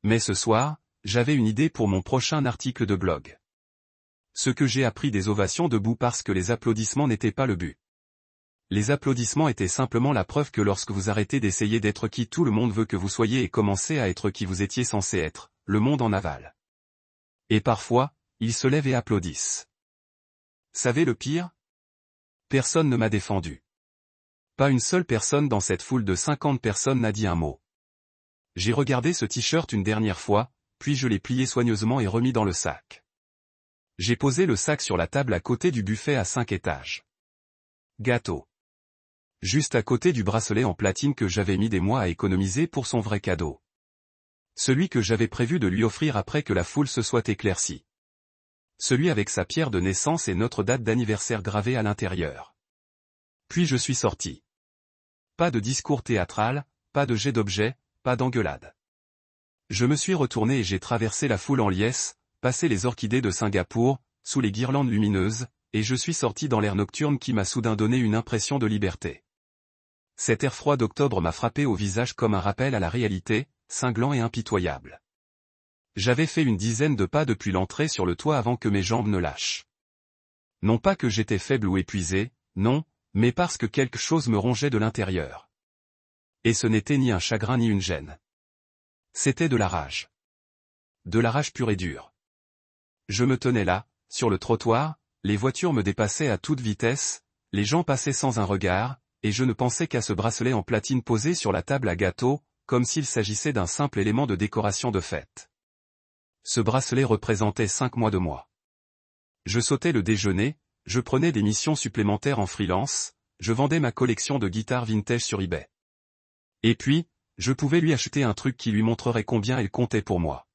Mais ce soir, j'avais une idée pour mon prochain article de blog. Ce que j'ai appris des ovations debout parce que les applaudissements n'étaient pas le but. Les applaudissements étaient simplement la preuve que lorsque vous arrêtez d'essayer d'être qui tout le monde veut que vous soyez et commencez à être qui vous étiez censé être, le monde en avale. Et parfois, ils se lèvent et applaudissent. Savez le pire? Personne ne m'a défendu. Pas une seule personne dans cette foule de 50 personnes n'a dit un mot. J'ai regardé ce t-shirt une dernière fois, puis je l'ai plié soigneusement et remis dans le sac. J'ai posé le sac sur la table à côté du buffet à 5 étages. Gâteau. Juste à côté du bracelet en platine que j'avais mis des mois à économiser pour son vrai cadeau. Celui que j'avais prévu de lui offrir après que la foule se soit éclaircie. Celui avec sa pierre de naissance et notre date d'anniversaire gravée à l'intérieur. Puis je suis sorti. Pas de discours théâtral, pas de jet d'objets, pas d'engueulade. Je me suis retourné et j'ai traversé la foule en liesse, passé les orchidées de Singapour, sous les guirlandes lumineuses, et je suis sorti dans l'air nocturne qui m'a soudain donné une impression de liberté. Cet air froid d'octobre m'a frappé au visage comme un rappel à la réalité, cinglant et impitoyable. J'avais fait une dizaine de pas depuis l'entrée sur le toit avant que mes jambes ne lâchent. Non pas que j'étais faible ou épuisé, non, mais parce que quelque chose me rongeait de l'intérieur. Et ce n'était ni un chagrin ni une gêne. C'était de la rage. De la rage pure et dure. Je me tenais là, sur le trottoir, les voitures me dépassaient à toute vitesse, les gens passaient sans un regard, et je ne pensais qu'à ce bracelet en platine posé sur la table à gâteau, comme s'il s'agissait d'un simple élément de décoration de fête. Ce bracelet représentait 5 mois de moi. Je sautais le déjeuner, je prenais des missions supplémentaires en freelance, je vendais ma collection de guitares vintage sur eBay. Et puis, je pouvais lui acheter un truc qui lui montrerait combien elle comptait pour moi.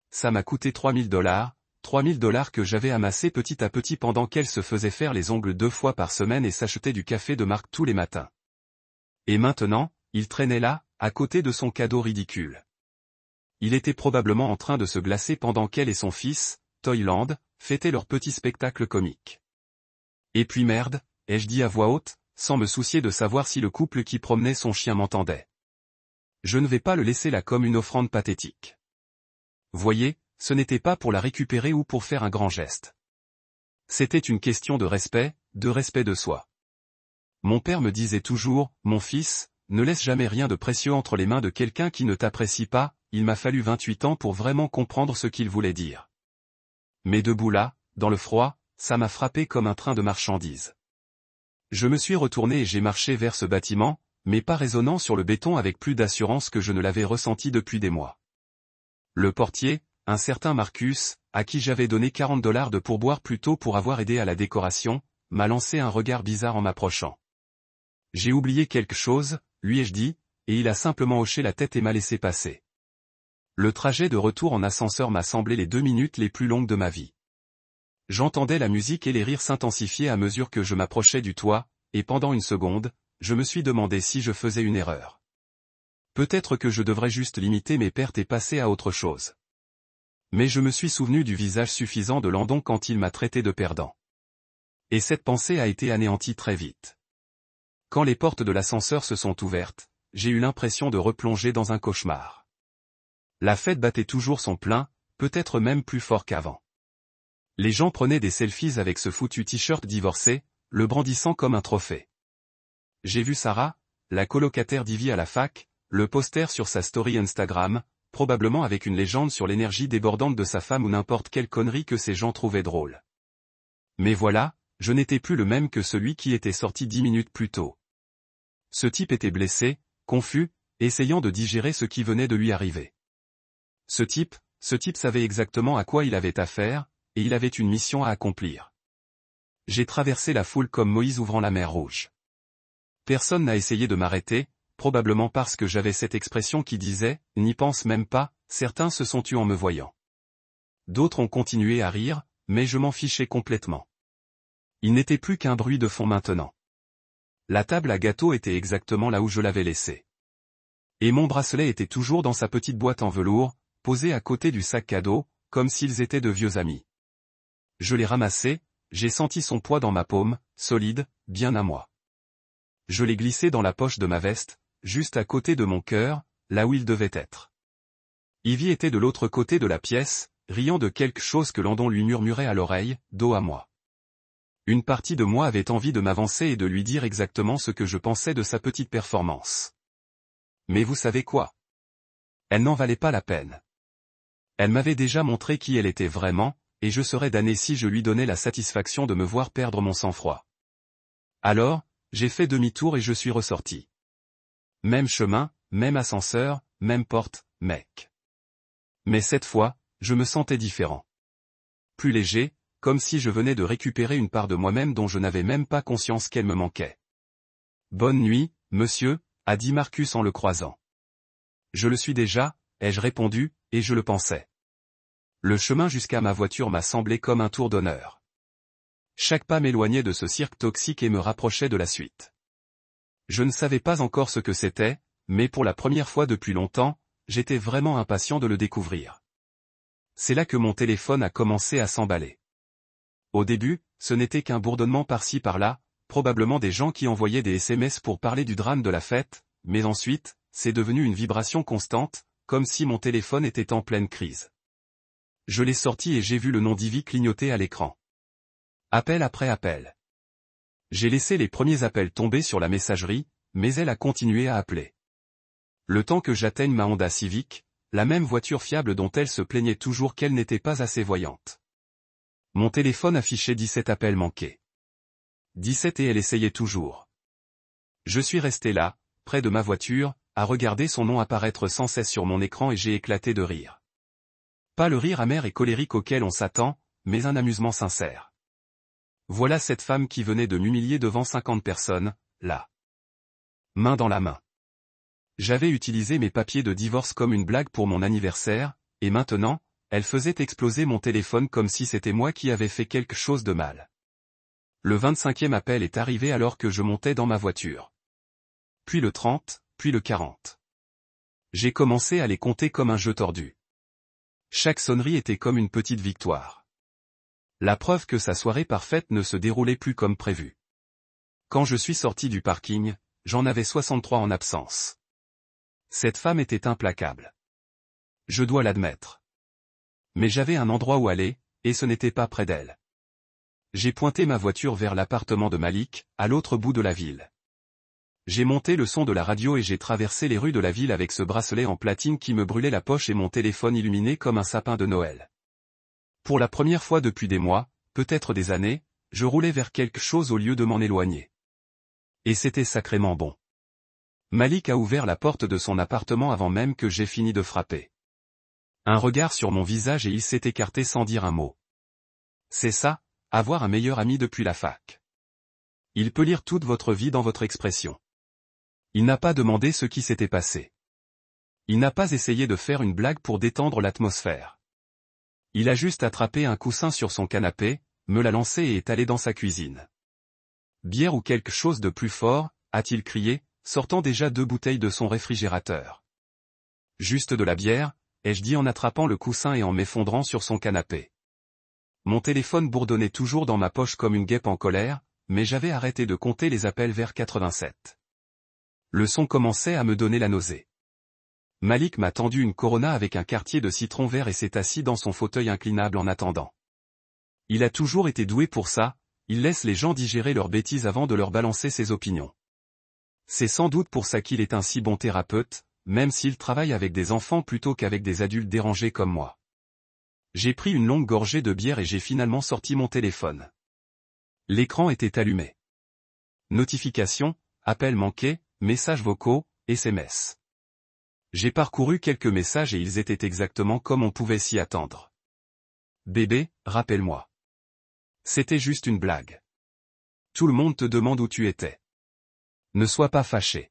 Ça m'a coûté $3000, $3000 que j'avais amassé petit à petit pendant qu'elle se faisait faire les ongles 2 fois par semaine et s'achetait du café de marque tous les matins. Et maintenant, il traînait là, à côté de son cadeau ridicule. Il était probablement en train de se glacer pendant qu'elle et son fils, Toyland, fêtaient leur petit spectacle comique. Et puis merde, ai-je dit à voix haute, sans me soucier de savoir si le couple qui promenait son chien m'entendait. Je ne vais pas le laisser là comme une offrande pathétique. Voyez, ce n'était pas pour la récupérer ou pour faire un grand geste. C'était une question de respect de soi. Mon père me disait toujours, mon fils, ne laisse jamais rien de précieux entre les mains de quelqu'un qui ne t'apprécie pas, il m'a fallu 28 ans pour vraiment comprendre ce qu'il voulait dire. Mais debout là, dans le froid, ça m'a frappé comme un train de marchandises. Je me suis retourné et j'ai marché vers ce bâtiment, mais pas résonnant sur le béton avec plus d'assurance que je ne l'avais ressenti depuis des mois. Le portier, un certain Marcus, à qui j'avais donné $40 de pourboire plus tôt pour avoir aidé à la décoration, m'a lancé un regard bizarre en m'approchant. J'ai oublié quelque chose, lui ai-je dit, et il a simplement hoché la tête et m'a laissé passer. Le trajet de retour en ascenseur m'a semblé les 2 minutes les plus longues de ma vie. J'entendais la musique et les rires s'intensifier à mesure que je m'approchais du toit, et pendant une seconde, je me suis demandé si je faisais une erreur. Peut-être que je devrais juste limiter mes pertes et passer à autre chose. Mais je me suis souvenu du visage suffisant de Landon quand il m'a traité de perdant. Et cette pensée a été anéantie très vite. Quand les portes de l'ascenseur se sont ouvertes, j'ai eu l'impression de replonger dans un cauchemar. La fête battait toujours son plein, peut-être même plus fort qu'avant. Les gens prenaient des selfies avec ce foutu t-shirt divorcé, le brandissant comme un trophée. J'ai vu Sarah, la colocataire d'Ivy à la fac, le poster sur sa story Instagram, probablement avec une légende sur l'énergie débordante de sa femme ou n'importe quelle connerie que ces gens trouvaient drôle. Mais voilà, je n'étais plus le même que celui qui était sorti 10 minutes plus tôt. Ce type était blessé, confus, essayant de digérer ce qui venait de lui arriver. Ce type savait exactement à quoi il avait affaire, et il avait une mission à accomplir. J'ai traversé la foule comme Moïse ouvrant la mer Rouge. Personne n'a essayé de m'arrêter, probablement parce que j'avais cette expression qui disait « n'y pense même pas », certains se sont tus en me voyant. D'autres ont continué à rire, mais je m'en fichais complètement. Il n'était plus qu'un bruit de fond maintenant. La table à gâteau était exactement là où je l'avais laissée. Et mon bracelet était toujours dans sa petite boîte en velours, posée à côté du sac cadeau, comme s'ils étaient de vieux amis. Je l'ai ramassé, j'ai senti son poids dans ma paume, solide, bien à moi. Je l'ai glissé dans la poche de ma veste, juste à côté de mon cœur, là où il devait être. Ivy était de l'autre côté de la pièce, riant de quelque chose que Landon lui murmurait à l'oreille, dos à moi. Une partie de moi avait envie de m'avancer et de lui dire exactement ce que je pensais de sa petite performance. Mais vous savez quoi? Elle n'en valait pas la peine. Elle m'avait déjà montré qui elle était vraiment, et je serais damné si je lui donnais la satisfaction de me voir perdre mon sang-froid. Alors, j'ai fait demi-tour et je suis ressorti. Même chemin, même ascenseur, même porte, mec. Mais cette fois, je me sentais différent. Plus léger, comme si je venais de récupérer une part de moi-même dont je n'avais même pas conscience qu'elle me manquait. « Bonne nuit, monsieur », a dit Marcus en le croisant. « Je le suis déjà », ai-je répondu, et je le pensais. Le chemin jusqu'à ma voiture m'a semblé comme un tour d'honneur. Chaque pas m'éloignait de ce cirque toxique et me rapprochait de la suite. Je ne savais pas encore ce que c'était, mais pour la première fois depuis longtemps, j'étais vraiment impatient de le découvrir. C'est là que mon téléphone a commencé à s'emballer. Au début, ce n'était qu'un bourdonnement par-ci par-là, probablement des gens qui envoyaient des SMS pour parler du drame de la fête, mais ensuite, c'est devenu une vibration constante, comme si mon téléphone était en pleine crise. Je l'ai sorti et j'ai vu le nom d'Ivy clignoter à l'écran. Appel après appel. J'ai laissé les premiers appels tomber sur la messagerie, mais elle a continué à appeler. Le temps que j'atteigne ma Honda Civic, la même voiture fiable dont elle se plaignait toujours qu'elle n'était pas assez voyante. Mon téléphone affichait 17 appels manqués. 17 et elle essayait toujours. Je suis resté là, près de ma voiture, à regarder son nom apparaître sans cesse sur mon écran et j'ai éclaté de rire. Pas le rire amer et colérique auquel on s'attend, mais un amusement sincère. Voilà cette femme qui venait de m'humilier devant 50 personnes, là. Main dans la main. J'avais utilisé mes papiers de divorce comme une blague pour mon anniversaire, et maintenant, elle faisait exploser mon téléphone comme si c'était moi qui avais fait quelque chose de mal. Le 25e appel est arrivé alors que je montais dans ma voiture. Puis le 30, puis le 40. J'ai commencé à les compter comme un jeu tordu. Chaque sonnerie était comme une petite victoire. La preuve que sa soirée parfaite ne se déroulait plus comme prévu. Quand je suis sorti du parking, j'en avais 63 en absence. Cette femme était implacable. Je dois l'admettre. Mais j'avais un endroit où aller, et ce n'était pas près d'elle. J'ai pointé ma voiture vers l'appartement de Malik, à l'autre bout de la ville. J'ai monté le son de la radio et j'ai traversé les rues de la ville avec ce bracelet en platine qui me brûlait la poche et mon téléphone illuminé comme un sapin de Noël. Pour la première fois depuis des mois, peut-être des années, je roulais vers quelque chose au lieu de m'en éloigner. Et c'était sacrément bon. Malik a ouvert la porte de son appartement avant même que j'aie fini de frapper. Un regard sur mon visage et il s'est écarté sans dire un mot. C'est ça, avoir un meilleur ami depuis la fac. Il peut lire toute votre vie dans votre expression. Il n'a pas demandé ce qui s'était passé. Il n'a pas essayé de faire une blague pour détendre l'atmosphère. Il a juste attrapé un coussin sur son canapé, me l'a lancé et est allé dans sa cuisine. Bière ou quelque chose de plus fort, a-t-il crié, sortant déjà 2 bouteilles de son réfrigérateur. Juste de la bière, ai-je dit en attrapant le coussin et en m'effondrant sur son canapé. Mon téléphone bourdonnait toujours dans ma poche comme une guêpe en colère, mais j'avais arrêté de compter les appels vers 87. Le son commençait à me donner la nausée. Malik m'a tendu une Corona avec un quartier de citron vert et s'est assis dans son fauteuil inclinable en attendant. Il a toujours été doué pour ça, il laisse les gens digérer leurs bêtises avant de leur balancer ses opinions. C'est sans doute pour ça qu'il est un si bon thérapeute, même s'il travaille avec des enfants plutôt qu'avec des adultes dérangés comme moi. J'ai pris une longue gorgée de bière et j'ai finalement sorti mon téléphone. L'écran était allumé. Notifications, appels manqués, messages vocaux, SMS. J'ai parcouru quelques messages et ils étaient exactement comme on pouvait s'y attendre. Bébé, rappelle-moi. C'était juste une blague. Tout le monde te demande où tu étais. Ne sois pas fâché.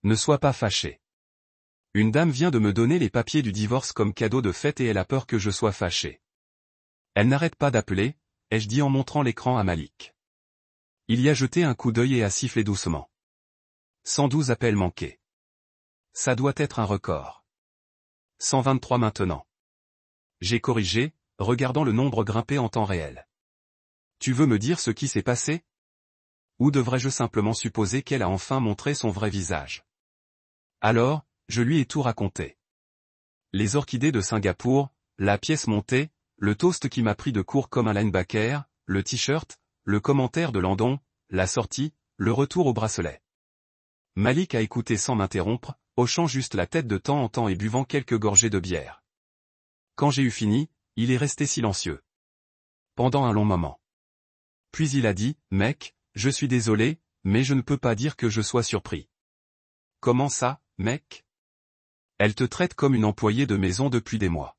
Ne sois pas fâché. Une dame vient de me donner les papiers du divorce comme cadeau de fête et elle a peur que je sois fâché. Elle n'arrête pas d'appeler, ai-je dit en montrant l'écran à Malik. Il y a jeté un coup d'œil et a sifflé doucement. 112 appels manqués. Ça doit être un record. 123 maintenant. J'ai corrigé, regardant le nombre grimper en temps réel. Tu veux me dire ce qui s'est passé? Ou devrais-je simplement supposer qu'elle a enfin montré son vrai visage? Alors, je lui ai tout raconté. Les orchidées de Singapour, la pièce montée, le toast qui m'a pris de court comme un linebacker, le t-shirt, le commentaire de Landon, la sortie, le retour au bracelet. Malik a écouté sans m'interrompre, hochant juste la tête de temps en temps et buvant quelques gorgées de bière. Quand j'ai eu fini, il est resté silencieux. Pendant un long moment. Puis il a dit, « Mec, je suis désolé, mais je ne peux pas dire que je sois surpris. » « Comment ça, mec? Elle te traite comme une employée de maison depuis des mois.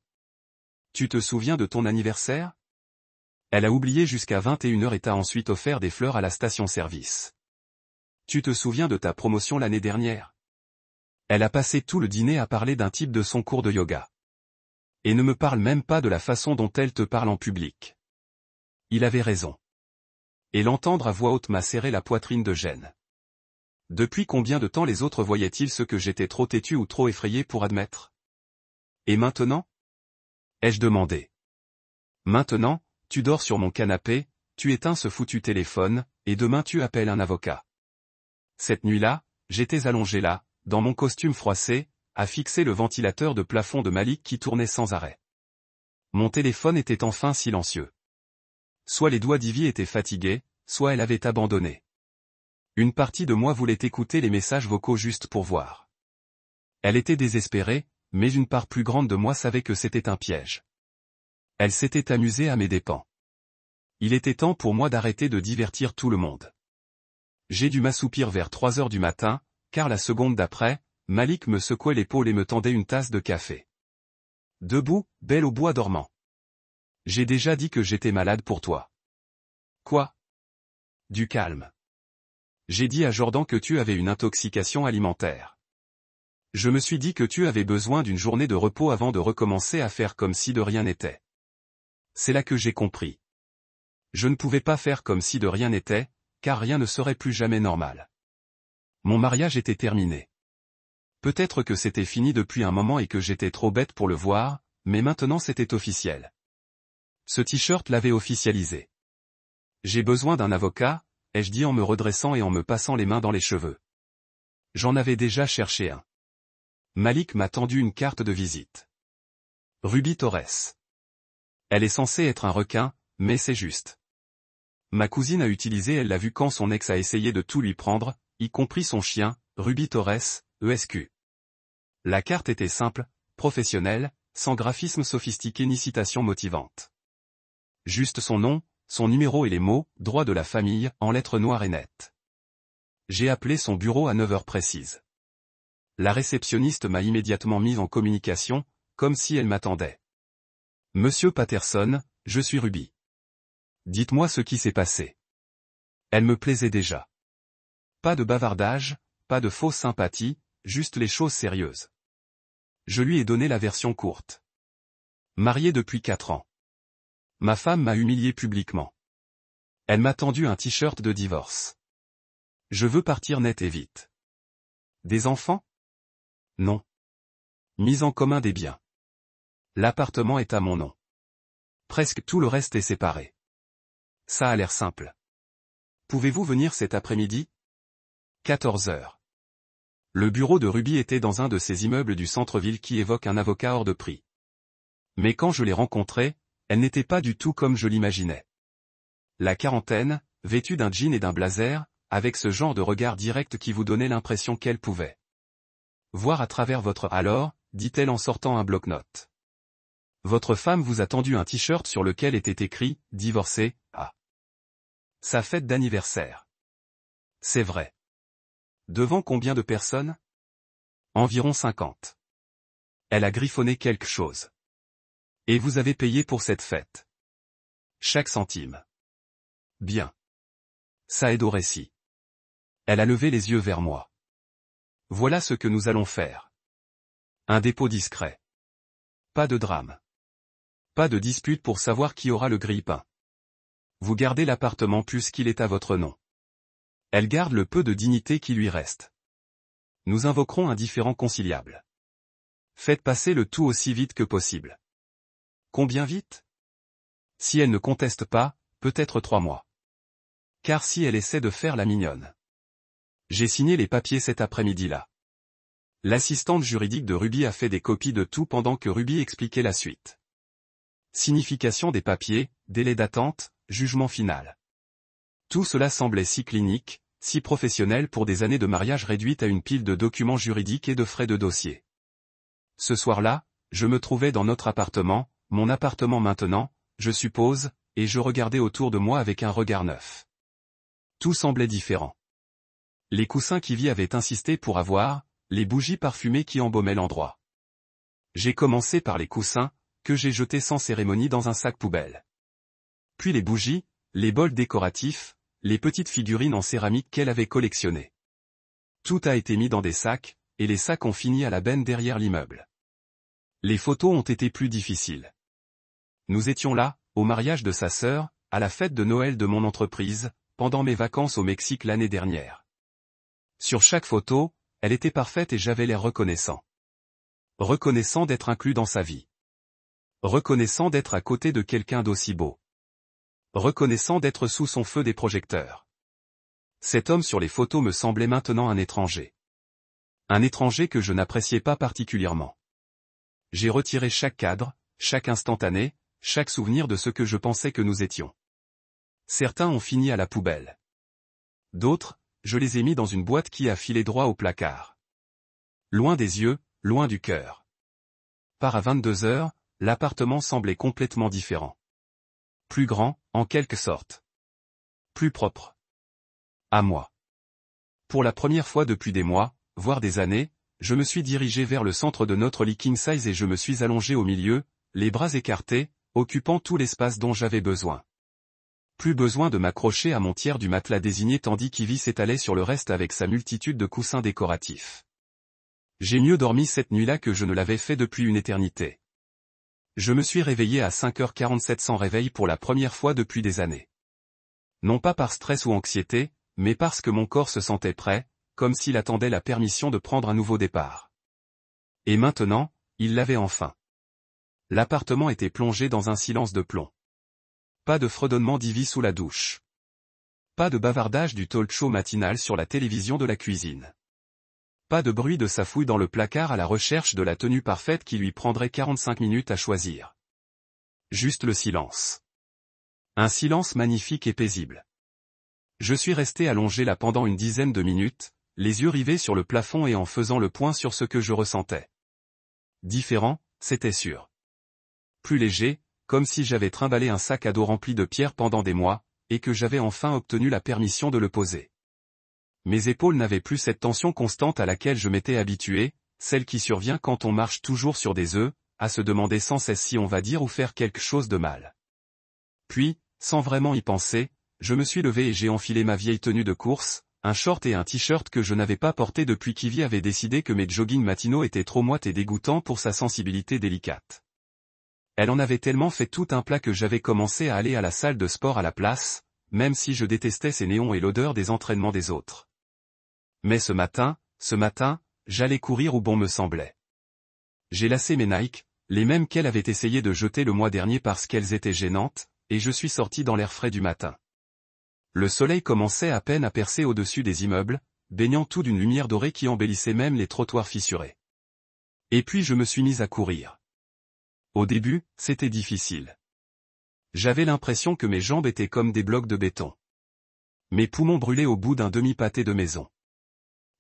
Tu te souviens de ton anniversaire? Elle a oublié jusqu'à 21h et t'a ensuite offert des fleurs à la station-service. Tu te souviens de ta promotion l'année dernière? Elle a passé tout le dîner à parler d'un type de son cours de yoga. Et ne me parle même pas de la façon dont elle te parle en public. Il avait raison. Et l'entendre à voix haute m'a serré la poitrine de gêne. Depuis combien de temps les autres voyaient-ils ce que j'étais trop têtu ou trop effrayé pour admettre? Et maintenant? Ai-je demandé. Maintenant, tu dors sur mon canapé, tu éteins ce foutu téléphone, et demain tu appelles un avocat. Cette nuit-là, j'étais allongé là, dans mon costume froissé, à fixer le ventilateur de plafond de Malik qui tournait sans arrêt. Mon téléphone était enfin silencieux. Soit les doigts d'Ivy étaient fatigués, soit elle avait abandonné. Une partie de moi voulait écouter les messages vocaux juste pour voir. Elle était désespérée, mais une part plus grande de moi savait que c'était un piège. Elle s'était amusée à mes dépens. Il était temps pour moi d'arrêter de divertir tout le monde. J'ai dû m'assoupir vers 3 heures du matin, car la seconde d'après, Malik me secouait l'épaule et me tendait une tasse de café. Debout, belle au bois dormant. J'ai déjà dit que j'étais malade pour toi. Quoi? Du calme. J'ai dit à Jordan que tu avais une intoxication alimentaire. Je me suis dit que tu avais besoin d'une journée de repos avant de recommencer à faire comme si de rien n'était. C'est là que j'ai compris. Je ne pouvais pas faire comme si de rien n'était, car rien ne serait plus jamais normal. Mon mariage était terminé. Peut-être que c'était fini depuis un moment et que j'étais trop bête pour le voir, mais maintenant c'était officiel. Ce t-shirt l'avait officialisé. J'ai besoin d'un avocat, ai-je dit en me redressant et en me passant les mains dans les cheveux. J'en avais déjà cherché un. Malik m'a tendu une carte de visite. Ruby Torres. Elle est censée être un requin, mais c'est juste. Ma cousine a utilisé, elle l'a vu quand son ex a essayé de tout lui prendre, y compris son chien, Ruby Torres, ESQ. La carte était simple, professionnelle, sans graphisme sophistiqué ni citation motivante. Juste son nom, son numéro et les mots, droit de la famille, en lettres noires et nettes. J'ai appelé son bureau à 9 heures précises. La réceptionniste m'a immédiatement mise en communication, comme si elle m'attendait. Monsieur Patterson, je suis Ruby. Dites-moi ce qui s'est passé. Elle me plaisait déjà. Pas de bavardage, pas de fausse sympathie, juste les choses sérieuses. Je lui ai donné la version courte. Marié depuis 4 ans. Ma femme m'a humilié publiquement. Elle m'a tendu un t-shirt de divorce. Je veux partir net et vite. Des enfants? Non. Mise en commun des biens. L'appartement est à mon nom. Presque tout le reste est séparé. Ça a l'air simple. Pouvez-vous venir cet après-midi? 14 heures. Le bureau de Ruby était dans un de ces immeubles du centre-ville qui évoquent un avocat hors de prix. Mais quand je l'ai rencontrée, elle n'était pas du tout comme je l'imaginais. La quarantaine, vêtue d'un jean et d'un blazer, avec ce genre de regard direct qui vous donnait l'impression qu'elle pouvait voir à travers votre alors, dit-elle en sortant un bloc-notes. Votre femme vous a tendu un t-shirt sur lequel était écrit « Divorcé, à sa fête d'anniversaire. » C'est vrai. Devant combien de personnes? Environ 50. Elle a griffonné quelque chose. Et vous avez payé pour cette fête. Chaque centime. Bien. Ça aide au récit. Elle a levé les yeux vers moi. Voilà ce que nous allons faire. Un dépôt discret. Pas de drame. Pas de dispute pour savoir qui aura le grille-pain. Vous gardez l'appartement puisqu'il est à votre nom. Elle garde le peu de dignité qui lui reste. Nous invoquerons un différend conciliable. Faites passer le tout aussi vite que possible. Combien vite? Si elle ne conteste pas, peut-être 3 mois. Car si elle essaie de faire la mignonne. J'ai signé les papiers cet après-midi-là. L'assistante juridique de Ruby a fait des copies de tout pendant que Ruby expliquait la suite. Signification des papiers, délai d'attente, jugement final. Tout cela semblait si clinique, si professionnel pour des années de mariage réduites à une pile de documents juridiques et de frais de dossier. Ce soir-là, je me trouvais dans notre appartement, mon appartement maintenant, je suppose, et je regardais autour de moi avec un regard neuf. Tout semblait différent. Les coussins qu'Ivy avait insisté pour avoir, les bougies parfumées qui embaumaient l'endroit. J'ai commencé par les coussins, que j'ai jetés sans cérémonie dans un sac poubelle. Puis les bougies, les bols décoratifs, les petites figurines en céramique qu'elle avait collectionnées. Tout a été mis dans des sacs, et les sacs ont fini à la benne derrière l'immeuble. Les photos ont été plus difficiles. Nous étions là, au mariage de sa sœur, à la fête de Noël de mon entreprise, pendant mes vacances au Mexique l'année dernière. Sur chaque photo, elle était parfaite et j'avais l'air reconnaissant. Reconnaissant d'être inclus dans sa vie. Reconnaissant d'être à côté de quelqu'un d'aussi beau. Reconnaissant d'être sous son feu des projecteurs. Cet homme sur les photos me semblait maintenant un étranger. Un étranger que je n'appréciais pas particulièrement. J'ai retiré chaque cadre, chaque instantané, chaque souvenir de ce que je pensais que nous étions. Certains ont fini à la poubelle. D'autres, je les ai mis dans une boîte qui a filé droit au placard. Loin des yeux, loin du cœur. Par à 22 heures, l'appartement semblait complètement différent. Plus grand, en quelque sorte. Plus propre. À moi. Pour la première fois depuis des mois, voire des années, je me suis dirigé vers le centre de notre lit king size et je me suis allongé au milieu, les bras écartés, occupant tout l'espace dont j'avais besoin. Plus besoin de m'accrocher à mon tiers du matelas désigné tandis qu'Ivy s'étalait sur le reste avec sa multitude de coussins décoratifs. J'ai mieux dormi cette nuit-là que je ne l'avais fait depuis une éternité. Je me suis réveillé à 5h47 sans réveil pour la première fois depuis des années. Non pas par stress ou anxiété, mais parce que mon corps se sentait prêt, comme s'il attendait la permission de prendre un nouveau départ. Et maintenant, il l'avait enfin. L'appartement était plongé dans un silence de plomb. Pas de fredonnement d'Ivy sous la douche. Pas de bavardage du talk show matinal sur la télévision de la cuisine. Pas de bruit de sa fouille dans le placard à la recherche de la tenue parfaite qui lui prendrait 45 minutes à choisir. Juste le silence. Un silence magnifique et paisible. Je suis resté allongé là pendant une dizaine de minutes, les yeux rivés sur le plafond et en faisant le point sur ce que je ressentais. Différent, c'était sûr. Plus léger, comme si j'avais trimballé un sac à dos rempli de pierres pendant des mois, et que j'avais enfin obtenu la permission de le poser. Mes épaules n'avaient plus cette tension constante à laquelle je m'étais habitué, celle qui survient quand on marche toujours sur des œufs, à se demander sans cesse si on va dire ou faire quelque chose de mal. Puis, sans vraiment y penser, je me suis levé et j'ai enfilé ma vieille tenue de course, un short et un t-shirt que je n'avais pas porté depuis qu'Ivy avait décidé que mes joggings matinaux étaient trop moites et dégoûtants pour sa sensibilité délicate. Elle en avait tellement fait tout un plat que j'avais commencé à aller à la salle de sport à la place, même si je détestais ces néons et l'odeur des entraînements des autres. Mais ce matin, j'allais courir où bon me semblait. J'ai lassé mes Nike, les mêmes qu'elle avait essayé de jeter le mois dernier parce qu'elles étaient gênantes, et je suis sorti dans l'air frais du matin. Le soleil commençait à peine à percer au-dessus des immeubles, baignant tout d'une lumière dorée qui embellissait même les trottoirs fissurés. Et puis je me suis mis à courir. Au début, c'était difficile. J'avais l'impression que mes jambes étaient comme des blocs de béton. Mes poumons brûlaient au bout d'un demi-pâté de maison.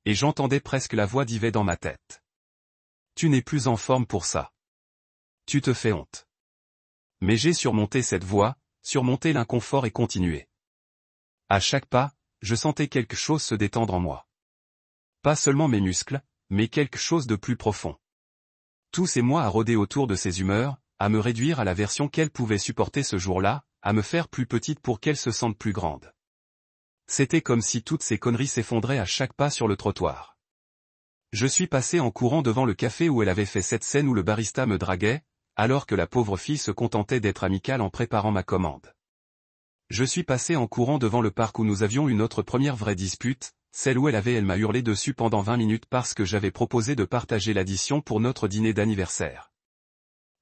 Et j'entendais presque la voix d'Yvette dans ma tête. Tu n'es plus en forme pour ça. Tu te fais honte. Mais j'ai surmonté cette voix, surmonté l'inconfort et continué. À chaque pas, je sentais quelque chose se détendre en moi. Pas seulement mes muscles, mais quelque chose de plus profond. Tous ces mois à rôder autour de ses humeurs, à me réduire à la version qu'elle pouvait supporter ce jour-là, à me faire plus petite pour qu'elle se sente plus grande. C'était comme si toutes ces conneries s'effondraient à chaque pas sur le trottoir. Je suis passé en courant devant le café où elle avait fait cette scène où le barista me draguait, alors que la pauvre fille se contentait d'être amicale en préparant ma commande. Je suis passé en courant devant le parc où nous avions eu notre première vraie dispute, celle où elle m'a hurlé dessus pendant 20 minutes parce que j'avais proposé de partager l'addition pour notre dîner d'anniversaire.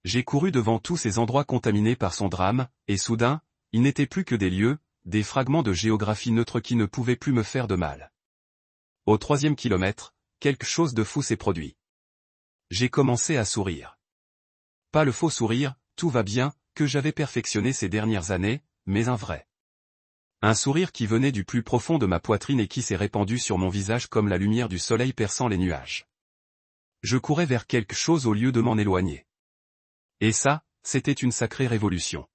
J'ai couru devant tous ces endroits contaminés par son drame, et soudain, ils n'étaient plus que des lieux, des fragments de géographie neutre qui ne pouvaient plus me faire de mal. Au 3e kilomètre, quelque chose de fou s'est produit. J'ai commencé à sourire. Pas le faux sourire, tout va bien, que j'avais perfectionné ces dernières années, mais un vrai. Un sourire qui venait du plus profond de ma poitrine et qui s'est répandu sur mon visage comme la lumière du soleil perçant les nuages. Je courais vers quelque chose au lieu de m'en éloigner. Et ça, c'était une sacrée révolution.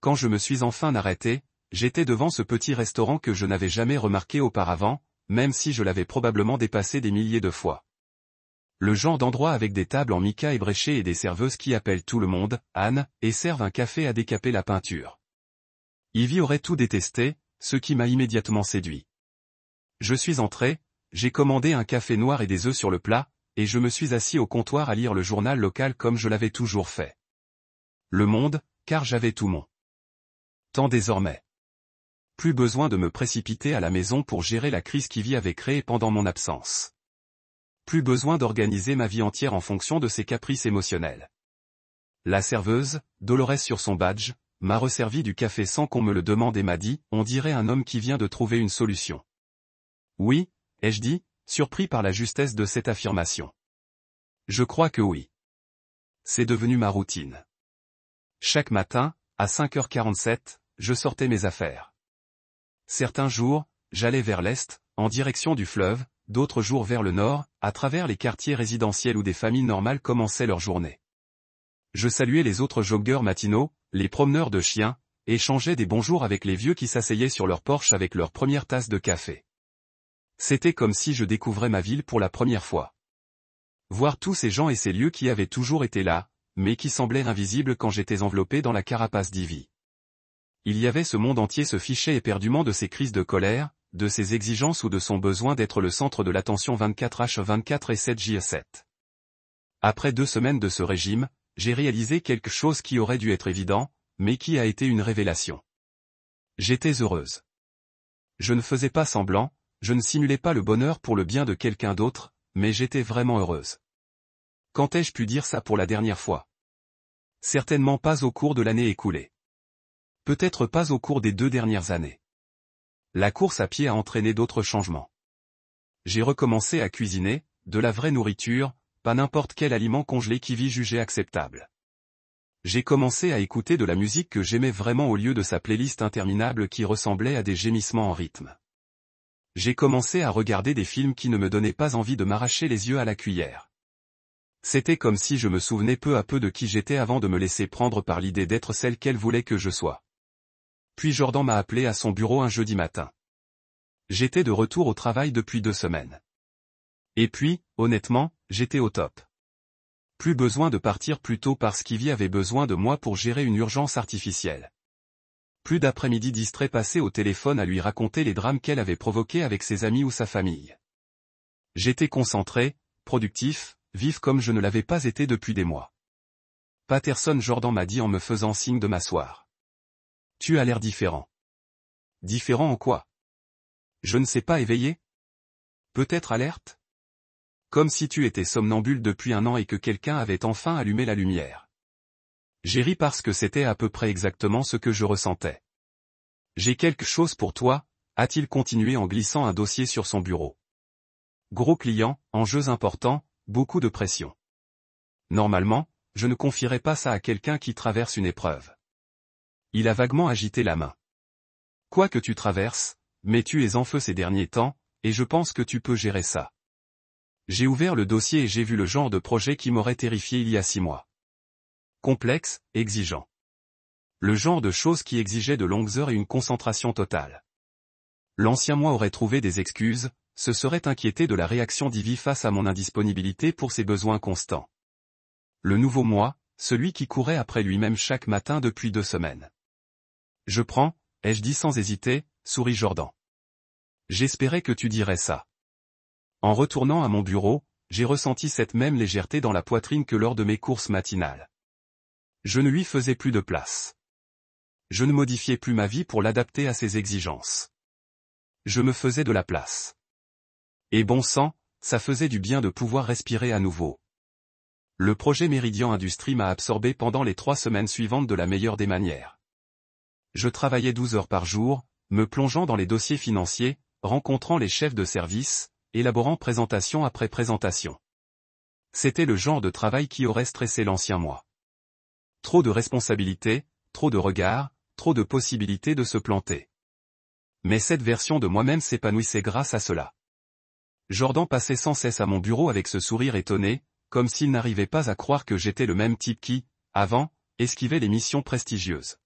Quand je me suis enfin arrêté, j'étais devant ce petit restaurant que je n'avais jamais remarqué auparavant, même si je l'avais probablement dépassé des milliers de fois. Le genre d'endroit avec des tables en mica ébréchées et des serveuses qui appellent tout le monde, Anne, et servent un café à décaper la peinture. Ivy aurait tout détesté, ce qui m'a immédiatement séduit. Je suis entré, j'ai commandé un café noir et des œufs sur le plat, et je me suis assis au comptoir à lire le journal local comme je l'avais toujours fait. Le Monde, car j'avais tout mon temps désormais. Plus besoin de me précipiter à la maison pour gérer la crise qu'Ivy avait créée pendant mon absence. Plus besoin d'organiser ma vie entière en fonction de ses caprices émotionnels. La serveuse, Dolores sur son badge, m'a resservi du café sans qu'on me le demande et m'a dit, on dirait un homme qui vient de trouver une solution. Oui, ai-je dit, surpris par la justesse de cette affirmation. Je crois que oui. C'est devenu ma routine. Chaque matin, à 5h47, je sortais mes affaires. Certains jours, j'allais vers l'est, en direction du fleuve, d'autres jours vers le nord, à travers les quartiers résidentiels où des familles normales commençaient leur journée. Je saluais les autres joggeurs matinaux, les promeneurs de chiens, et échangeais des bonjours avec les vieux qui s'asseyaient sur leur porche avec leur première tasse de café. C'était comme si je découvrais ma ville pour la première fois. Voir tous ces gens et ces lieux qui avaient toujours été là, mais qui semblaient invisibles quand j'étais enveloppé dans la carapace d'Ivy. Il y avait ce monde entier se fichait éperdument de ses crises de colère, de ses exigences ou de son besoin d'être le centre de l'attention 24h24 et 7h7. Après 2 semaines de ce régime, j'ai réalisé quelque chose qui aurait dû être évident, mais qui a été une révélation. J'étais heureuse. Je ne faisais pas semblant, je ne simulais pas le bonheur pour le bien de quelqu'un d'autre, mais j'étais vraiment heureuse. Quand ai-je pu dire ça pour la dernière fois? Certainement pas au cours de l'année écoulée. Peut-être pas au cours des 2 dernières années. La course à pied a entraîné d'autres changements. J'ai recommencé à cuisiner, de la vraie nourriture, pas n'importe quel aliment congelé qu'Ivy jugeait acceptable. J'ai commencé à écouter de la musique que j'aimais vraiment au lieu de sa playlist interminable qui ressemblait à des gémissements en rythme. J'ai commencé à regarder des films qui ne me donnaient pas envie de m'arracher les yeux à la cuillère. C'était comme si je me souvenais peu à peu de qui j'étais avant de me laisser prendre par l'idée d'être celle qu'elle voulait que je sois. Puis Jordan m'a appelé à son bureau un jeudi matin. J'étais de retour au travail depuis 2 semaines. Et puis, honnêtement, j'étais au top. Plus besoin de partir plus tôt parce qu'Ivy avait besoin de moi pour gérer une urgence artificielle. Plus d'après-midi distrait passé au téléphone à lui raconter les drames qu'elle avait provoqués avec ses amis ou sa famille. J'étais concentré, productif, vif comme je ne l'avais pas été depuis des mois. Jordan m'a dit en me faisant signe de m'asseoir. Tu as l'air différent. Différent en quoi? Je ne sais pas, éveillé? Peut-être alerte? Comme si tu étais somnambule depuis 1 an et que quelqu'un avait enfin allumé la lumière. J'ai ri parce que c'était à peu près exactement ce que je ressentais. J'ai quelque chose pour toi, a-t-il continué en glissant un dossier sur son bureau. Gros client, enjeux importants, beaucoup de pression. Normalement, je ne confierais pas ça à quelqu'un qui traverse une épreuve. Il a vaguement agité la main. Quoi que tu traverses, mais tu es en feu ces derniers temps, et je pense que tu peux gérer ça. J'ai ouvert le dossier et j'ai vu le genre de projet qui m'aurait terrifié il y a 6 mois. Complexe, exigeant. Le genre de choses qui exigeait de longues heures et une concentration totale. L'ancien moi aurait trouvé des excuses, se serait inquiété de la réaction d'Ivy face à mon indisponibilité pour ses besoins constants. Le nouveau moi, celui qui courait après lui-même chaque matin depuis 2 semaines. Je prends, ai-je dit sans hésiter, sourit Jordan. J'espérais que tu dirais ça. En retournant à mon bureau, j'ai ressenti cette même légèreté dans la poitrine que lors de mes courses matinales. Je ne lui faisais plus de place. Je ne modifiais plus ma vie pour l'adapter à ses exigences. Je me faisais de la place. Et bon sang, ça faisait du bien de pouvoir respirer à nouveau. Le projet Méridian Industrie m'a absorbé pendant les 3 semaines suivantes de la meilleure des manières. Je travaillais 12 heures par jour, me plongeant dans les dossiers financiers, rencontrant les chefs de service, élaborant présentation après présentation. C'était le genre de travail qui aurait stressé l'ancien moi. Trop de responsabilités, trop de regards, trop de possibilités de se planter. Mais cette version de moi-même s'épanouissait grâce à cela. Jordan passait sans cesse à mon bureau avec ce sourire étonné, comme s'il n'arrivait pas à croire que j'étais le même type qui, avant, esquivait les missions prestigieuses.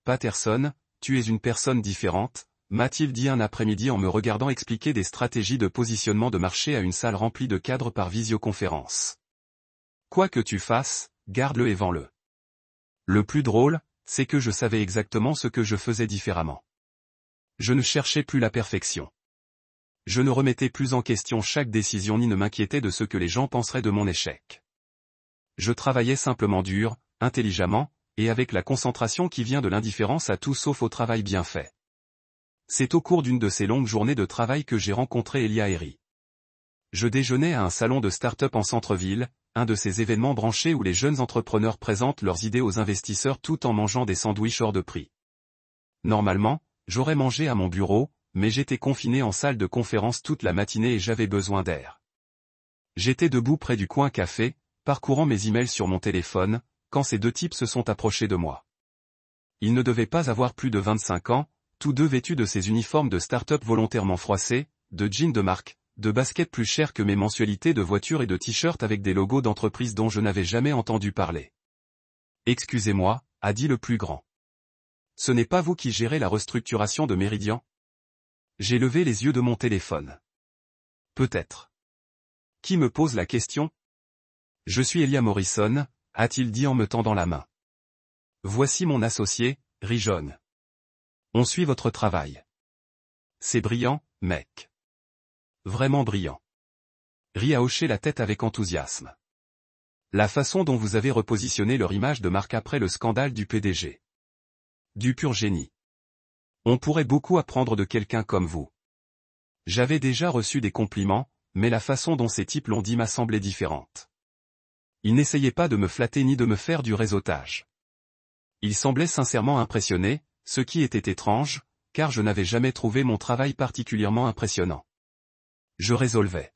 Patterson, tu es une personne différente, m'a-t-il dit un après-midi en me regardant expliquer des stratégies de positionnement de marché à une salle remplie de cadres par visioconférence. Quoi que tu fasses, garde-le et vends-le. Le plus drôle, c'est que je savais exactement ce que je faisais différemment. Je ne cherchais plus la perfection. Je ne remettais plus en question chaque décision ni ne m'inquiétais de ce que les gens penseraient de mon échec. Je travaillais simplement dur, intelligemment, et avec la concentration qui vient de l'indifférence à tout sauf au travail bien fait. C'est au cours d'une de ces longues journées de travail que j'ai rencontré Elia Herry. Je déjeunais à un salon de start-up en centre-ville, un de ces événements branchés où les jeunes entrepreneurs présentent leurs idées aux investisseurs tout en mangeant des sandwichs hors de prix. Normalement, j'aurais mangé à mon bureau, mais j'étais confiné en salle de conférence toute la matinée et j'avais besoin d'air. J'étais debout près du coin café, parcourant mes emails sur mon téléphone, quand ces 2 types se sont approchés de moi. Ils ne devaient pas avoir plus de 25 ans, tous 2 vêtus de ces uniformes de start-up volontairement froissés, de jeans de marque, de baskets plus chères que mes mensualités de voitures et de t-shirts avec des logos d'entreprises dont je n'avais jamais entendu parler. « Excusez-moi » a dit le plus grand. « Ce n'est pas vous qui gérez la restructuration de Méridian ?» J'ai levé les yeux de mon téléphone. « Peut-être. » Qui me pose la question ? « Je suis Elia Morrison » a-t-il dit en me tendant la main. « Voici mon associé, Rijon. On suit votre travail. » « C'est brillant, mec. » « Vraiment brillant. » Ri a hoché la tête avec enthousiasme. « La façon dont vous avez repositionné leur image de marque après le scandale du PDG. Du pur génie. On pourrait beaucoup apprendre de quelqu'un comme vous. J'avais déjà reçu des compliments, mais la façon dont ces types l'ont dit m'a semblé différente. Ils n'essayaient pas de me flatter ni de me faire du réseautage. Ils semblaient sincèrement impressionnés, ce qui était étrange, car je n'avais jamais trouvé mon travail particulièrement impressionnant. Je résolvais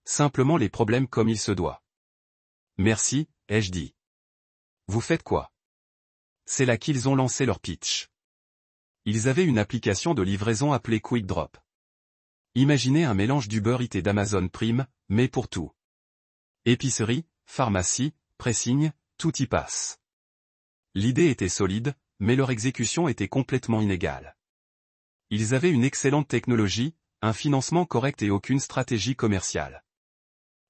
simplement les problèmes comme il se doit. « Merci » ai-je dit. « Vous faites quoi ?» C'est là qu'ils ont lancé leur pitch. Ils avaient une application de livraison appelée Quick Drop. Imaginez un mélange d'Uber Eats et d'Amazon Prime, mais pour tout. Épicerie, pharmacie, pressing, tout y passe. L'idée était solide, mais leur exécution était complètement inégale. Ils avaient une excellente technologie, un financement correct et aucune stratégie commerciale.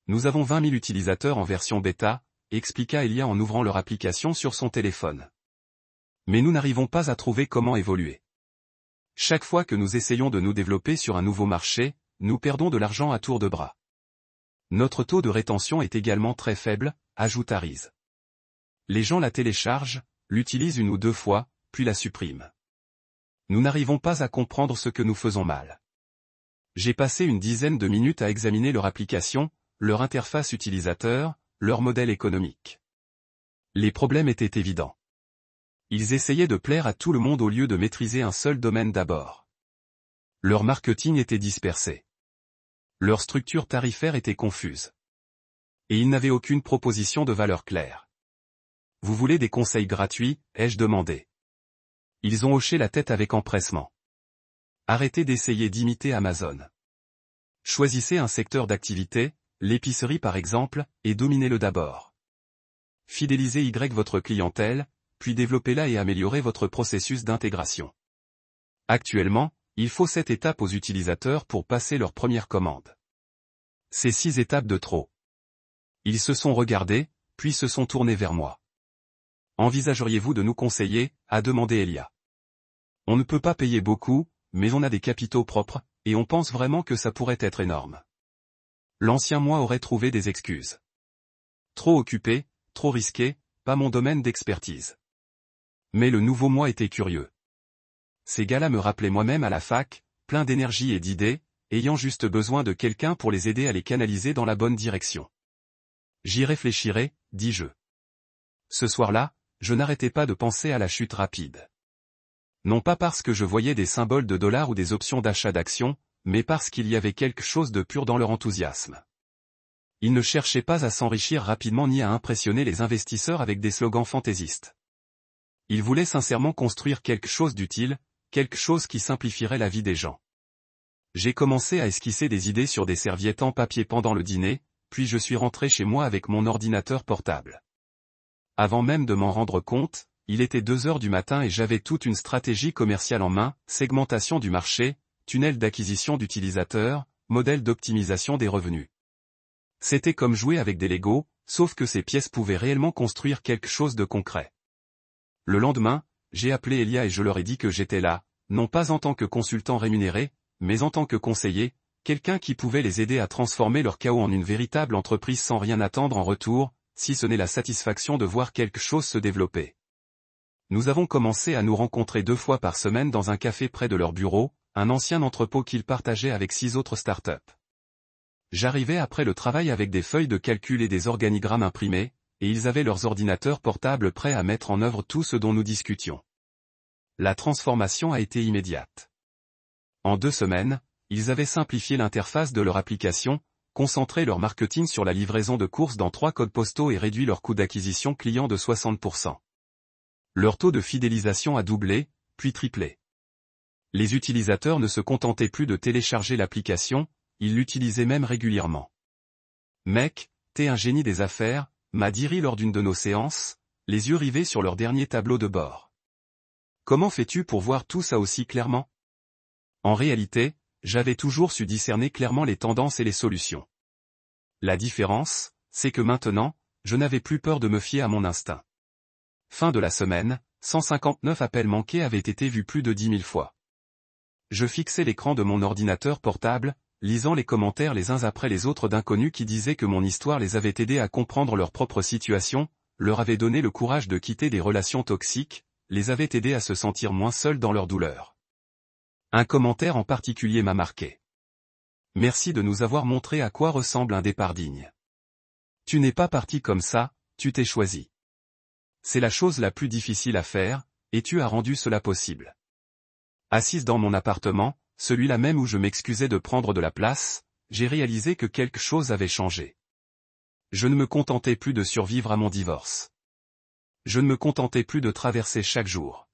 Nous avons 20 000 utilisateurs en version bêta, expliqua Elia en ouvrant leur application sur son téléphone. Mais nous n'arrivons pas à trouver comment évoluer. Chaque fois que nous essayons de nous développer sur un nouveau marché, nous perdons de l'argent à tour de bras. Notre taux de rétention est également très faible, ajouta Riz. Les gens la téléchargent, l'utilisent 1 ou 2 fois, puis la suppriment. Nous n'arrivons pas à comprendre ce que nous faisons mal. J'ai passé une dizaine de minutes à examiner leur application, leur interface utilisateur, leur modèle économique. Les problèmes étaient évidents. Ils essayaient de plaire à tout le monde au lieu de maîtriser un seul domaine d'abord. Leur marketing était dispersé. Leur structure tarifaire était confuse. Et ils n'avaient aucune proposition de valeur claire. « Vous voulez des conseils gratuits ?» ai-je demandé. Ils ont hoché la tête avec empressement. Arrêtez d'essayer d'imiter Amazon. Choisissez un secteur d'activité, l'épicerie par exemple, et dominez-le d'abord. Fidélisez votre clientèle, puis développez-la et améliorez votre processus d'intégration. Actuellement, il faut 7 étapes aux utilisateurs pour passer leur première commande. C'est 6 étapes de trop. Ils se sont regardés, puis se sont tournés vers moi. Envisageriez-vous de nous conseiller, a demandé Elia. On ne peut pas payer beaucoup, mais on a des capitaux propres, et on pense vraiment que ça pourrait être énorme. L'ancien moi aurait trouvé des excuses. Trop occupé, trop risqué, pas mon domaine d'expertise. Mais le nouveau moi était curieux. Ces gars-là me rappelaient moi-même à la fac, plein d'énergie et d'idées, ayant juste besoin de quelqu'un pour les aider à les canaliser dans la bonne direction. J'y réfléchirai, dis-je. Ce soir-là, je n'arrêtais pas de penser à la chute rapide. Non pas parce que je voyais des symboles de dollars ou des options d'achat d'actions, mais parce qu'il y avait quelque chose de pur dans leur enthousiasme. Ils ne cherchaient pas à s'enrichir rapidement ni à impressionner les investisseurs avec des slogans fantaisistes. Ils voulaient sincèrement construire quelque chose d'utile, quelque chose qui simplifierait la vie des gens. J'ai commencé à esquisser des idées sur des serviettes en papier pendant le dîner, puis je suis rentré chez moi avec mon ordinateur portable. Avant même de m'en rendre compte, il était 2 heures du matin et j'avais toute une stratégie commerciale en main, segmentation du marché, tunnel d'acquisition d'utilisateurs, modèle d'optimisation des revenus. C'était comme jouer avec des Legos, sauf que ces pièces pouvaient réellement construire quelque chose de concret. Le lendemain, j'ai appelé Elia et je leur ai dit que j'étais là, non pas en tant que consultant rémunéré, mais en tant que conseiller, quelqu'un qui pouvait les aider à transformer leur chaos en une véritable entreprise sans rien attendre en retour, si ce n'est la satisfaction de voir quelque chose se développer. Nous avons commencé à nous rencontrer 2 fois par semaine dans un café près de leur bureau, un ancien entrepôt qu'ils partageaient avec 6 autres startups. J'arrivais après le travail avec des feuilles de calcul et des organigrammes imprimés, et ils avaient leurs ordinateurs portables prêts à mettre en œuvre tout ce dont nous discutions. La transformation a été immédiate. En 2 semaines, ils avaient simplifié l'interface de leur application, concentré leur marketing sur la livraison de courses dans 3 codes postaux et réduit leur coût d'acquisition client de 60%. Leur taux de fidélisation a doublé, puis triplé. Les utilisateurs ne se contentaient plus de télécharger l'application, ils l'utilisaient même régulièrement. Mec, t'es un génie des affaires, m'a dit Ri lors d'une de nos séances, les yeux rivés sur leur dernier tableau de bord. Comment fais-tu pour voir tout ça aussi clairement? En réalité, j'avais toujours su discerner clairement les tendances et les solutions. La différence, c'est que maintenant, je n'avais plus peur de me fier à mon instinct. Fin de la semaine, 159 appels manqués avaient été vus plus de 10 000 fois. Je fixais l'écran de mon ordinateur portable, lisant les commentaires les uns après les autres d'inconnus qui disaient que mon histoire les avait aidés à comprendre leur propre situation, leur avait donné le courage de quitter des relations toxiques, les avait aidés à se sentir moins seuls dans leur douleur. Un commentaire en particulier m'a marqué. Merci de nous avoir montré à quoi ressemble un départ digne. Tu n'es pas parti comme ça, tu t'es choisi. C'est la chose la plus difficile à faire, et tu as rendu cela possible. Assise dans mon appartement, celui-là même où je m'excusais de prendre de la place, j'ai réalisé que quelque chose avait changé. Je ne me contentais plus de survivre à mon divorce. Je ne me contentais plus de traverser chaque jour.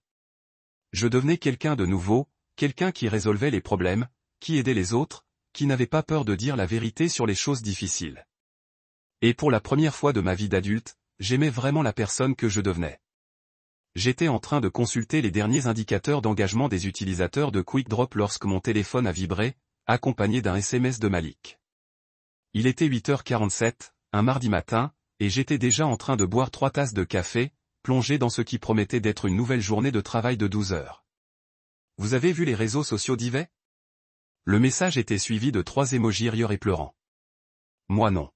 Je devenais quelqu'un de nouveau, quelqu'un qui résolvait les problèmes, qui aidait les autres, qui n'avait pas peur de dire la vérité sur les choses difficiles. Et pour la première fois de ma vie d'adulte, j'aimais vraiment la personne que je devenais. J'étais en train de consulter les derniers indicateurs d'engagement des utilisateurs de QuickDrop lorsque mon téléphone a vibré, accompagné d'un SMS de Malik. Il était 8h47, un mardi matin, et j'étais déjà en train de boire 3 tasses de café, plongé dans ce qui promettait d'être une nouvelle journée de travail de 12 heures. Vous avez vu les réseaux sociaux d'Yvet? Le message était suivi de 3 émojis rieurs et pleurant. Moi non.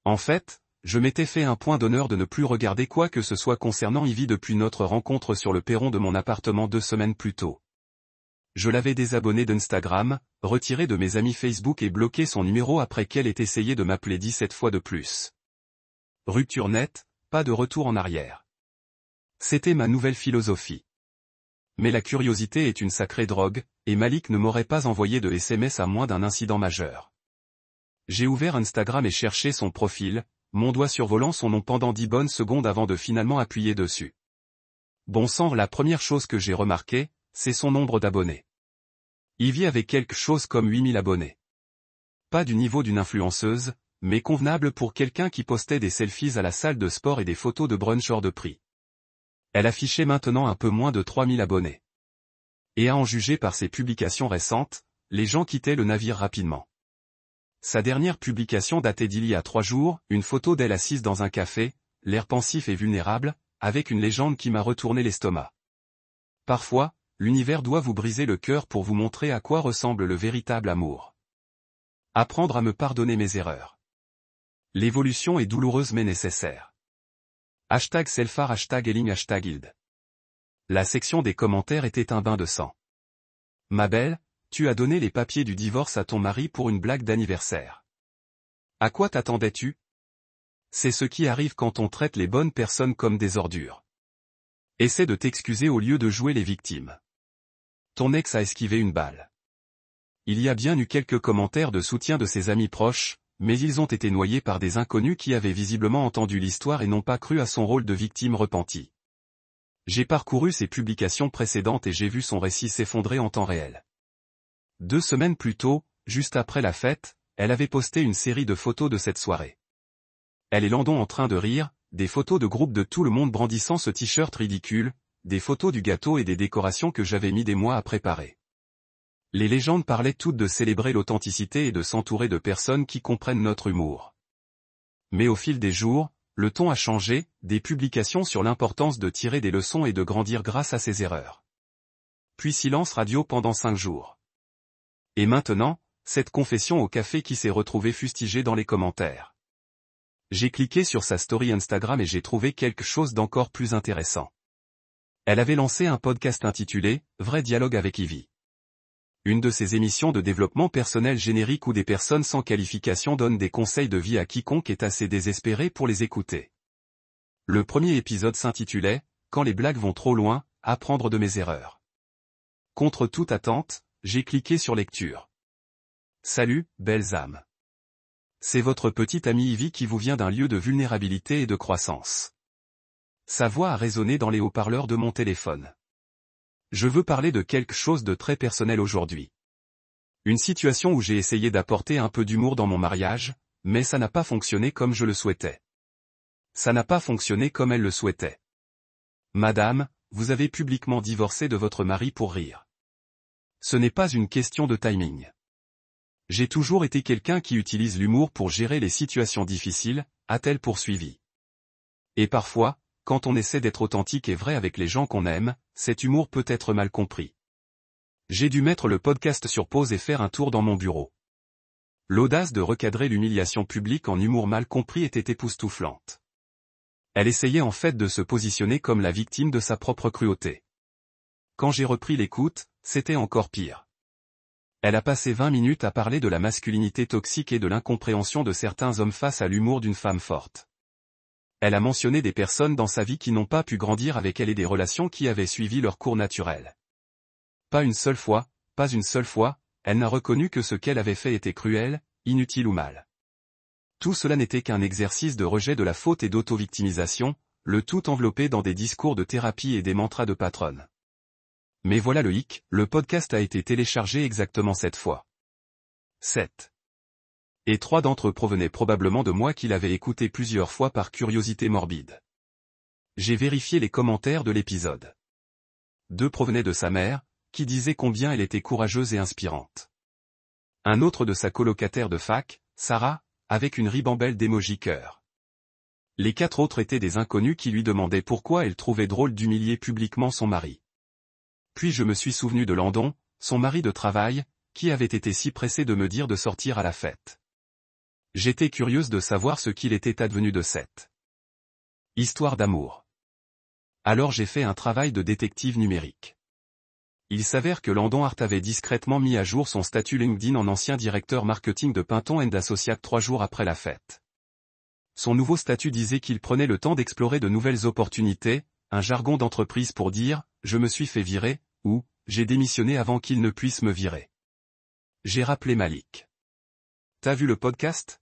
En fait, je m'étais fait un point d'honneur de ne plus regarder quoi que ce soit concernant Ivy depuis notre rencontre sur le perron de mon appartement 2 semaines plus tôt. Je l'avais désabonné d'Instagram, retiré de mes amis Facebook et bloqué son numéro après qu'elle ait essayé de m'appeler 17 fois de plus. Rupture nette, pas de retour en arrière. C'était ma nouvelle philosophie. Mais la curiosité est une sacrée drogue, et Malik ne m'aurait pas envoyé de SMS à moins d'un incident majeur. J'ai ouvert Instagram et cherché son profil, mon doigt survolant son nom pendant 10 bonnes secondes avant de finalement appuyer dessus. Bon sang, la première chose que j'ai remarqué, c'est son nombre d'abonnés. Ivy avait quelque chose comme 8000 abonnés. Pas du niveau d'une influenceuse, mais convenable pour quelqu'un qui postait des selfies à la salle de sport et des photos de brunch hors de prix. Elle affichait maintenant un peu moins de 3000 abonnés. Et à en juger par ses publications récentes, les gens quittaient le navire rapidement. Sa dernière publication datait d'il y a 3 jours, une photo d'elle assise dans un café, l'air pensif et vulnérable, avec une légende qui m'a retourné l'estomac. Parfois, l'univers doit vous briser le cœur pour vous montrer à quoi ressemble le véritable amour. Apprendre à me pardonner mes erreurs. L'évolution est douloureuse mais nécessaire. #selfar #Elling #Hild. La section des commentaires était un bain de sang. Ma belle, tu as donné les papiers du divorce à ton mari pour une blague d'anniversaire. À quoi t'attendais-tu? C'est ce qui arrive quand on traite les bonnes personnes comme des ordures. Essaie de t'excuser au lieu de jouer les victimes. Ton ex a esquivé une balle. Il y a bien eu quelques commentaires de soutien de ses amis proches, mais ils ont été noyés par des inconnus qui avaient visiblement entendu l'histoire et n'ont pas cru à son rôle de victime repentie. J'ai parcouru ses publications précédentes et j'ai vu son récit s'effondrer en temps réel. 2 semaines plus tôt, juste après la fête, elle avait posté une série de photos de cette soirée. Elle et Landon en train de rire, des photos de groupe de tout le monde brandissant ce t-shirt ridicule, des photos du gâteau et des décorations que j'avais mis des mois à préparer. Les légendes parlaient toutes de célébrer l'authenticité et de s'entourer de personnes qui comprennent notre humour. Mais au fil des jours, le ton a changé, des publications sur l'importance de tirer des leçons et de grandir grâce à ses erreurs. Puis silence radio pendant 5 jours. Et maintenant, cette confession au café qui s'est retrouvée fustigée dans les commentaires. J'ai cliqué sur sa story Instagram et j'ai trouvé quelque chose d'encore plus intéressant. Elle avait lancé un podcast intitulé « Vrai dialogue avec Ivy ». Une de ces émissions de développement personnel générique où des personnes sans qualification donnent des conseils de vie à quiconque est assez désespéré pour les écouter. Le premier épisode s'intitulait « Quand les blagues vont trop loin, apprendre de mes erreurs ». Contre toute attente, j'ai cliqué sur lecture. Salut, belles âmes. C'est votre petite amie Ivy qui vous vient d'un lieu de vulnérabilité et de croissance. Sa voix a résonné dans les haut-parleurs de mon téléphone. Je veux parler de quelque chose de très personnel aujourd'hui. Une situation où j'ai essayé d'apporter un peu d'humour dans mon mariage, mais ça n'a pas fonctionné comme je le souhaitais. Ça n'a pas fonctionné comme elle le souhaitait. Madame, vous avez publiquement divorcé de votre mari pour rire. Ce n'est pas une question de timing. J'ai toujours été quelqu'un qui utilise l'humour pour gérer les situations difficiles, a-t-elle poursuivi. Et parfois, quand on essaie d'être authentique et vrai avec les gens qu'on aime, cet humour peut être mal compris. J'ai dû mettre le podcast sur pause et faire un tour dans mon bureau. L'audace de recadrer l'humiliation publique en humour mal compris était époustouflante. Elle essayait en fait de se positionner comme la victime de sa propre cruauté. Quand j'ai repris l'écoute, c'était encore pire. Elle a passé 20 minutes à parler de la masculinité toxique et de l'incompréhension de certains hommes face à l'humour d'une femme forte. Elle a mentionné des personnes dans sa vie qui n'ont pas pu grandir avec elle et des relations qui avaient suivi leur cours naturel. Pas une seule fois, elle n'a reconnu que ce qu'elle avait fait était cruel, inutile ou mal. Tout cela n'était qu'un exercice de rejet de la faute et d'auto-victimisation, le tout enveloppé dans des discours de thérapie et des mantras de patronne. Mais voilà le hic, le podcast a été téléchargé exactement 7 fois. 7. Et 3 d'entre eux provenaient probablement de moi qui l'avais écouté plusieurs fois par curiosité morbide. J'ai vérifié les commentaires de l'épisode. 2 provenaient de sa mère, qui disait combien elle était courageuse et inspirante. Un autre de sa colocataire de fac, Sarah, avec une ribambelle d'émojis cœur. Les 4 autres étaient des inconnus qui lui demandaient pourquoi elle trouvait drôle d'humilier publiquement son mari. Puis je me suis souvenu de Landon, son mari de travail, qui avait été si pressé de me dire de sortir à la fête. J'étais curieuse de savoir ce qu'il était advenu de cette histoire d'amour. Alors j'ai fait un travail de détective numérique. Il s'avère que Landon Hart avait discrètement mis à jour son statut LinkedIn en ancien directeur marketing de Pinton & Associates 3 jours après la fête. Son nouveau statut disait qu'il prenait le temps d'explorer de nouvelles opportunités, un jargon d'entreprise pour dire « je me suis fait virer » ou « j'ai démissionné avant qu'il ne puisse me virer ». J'ai rappelé Malik. « T'as vu le podcast ?»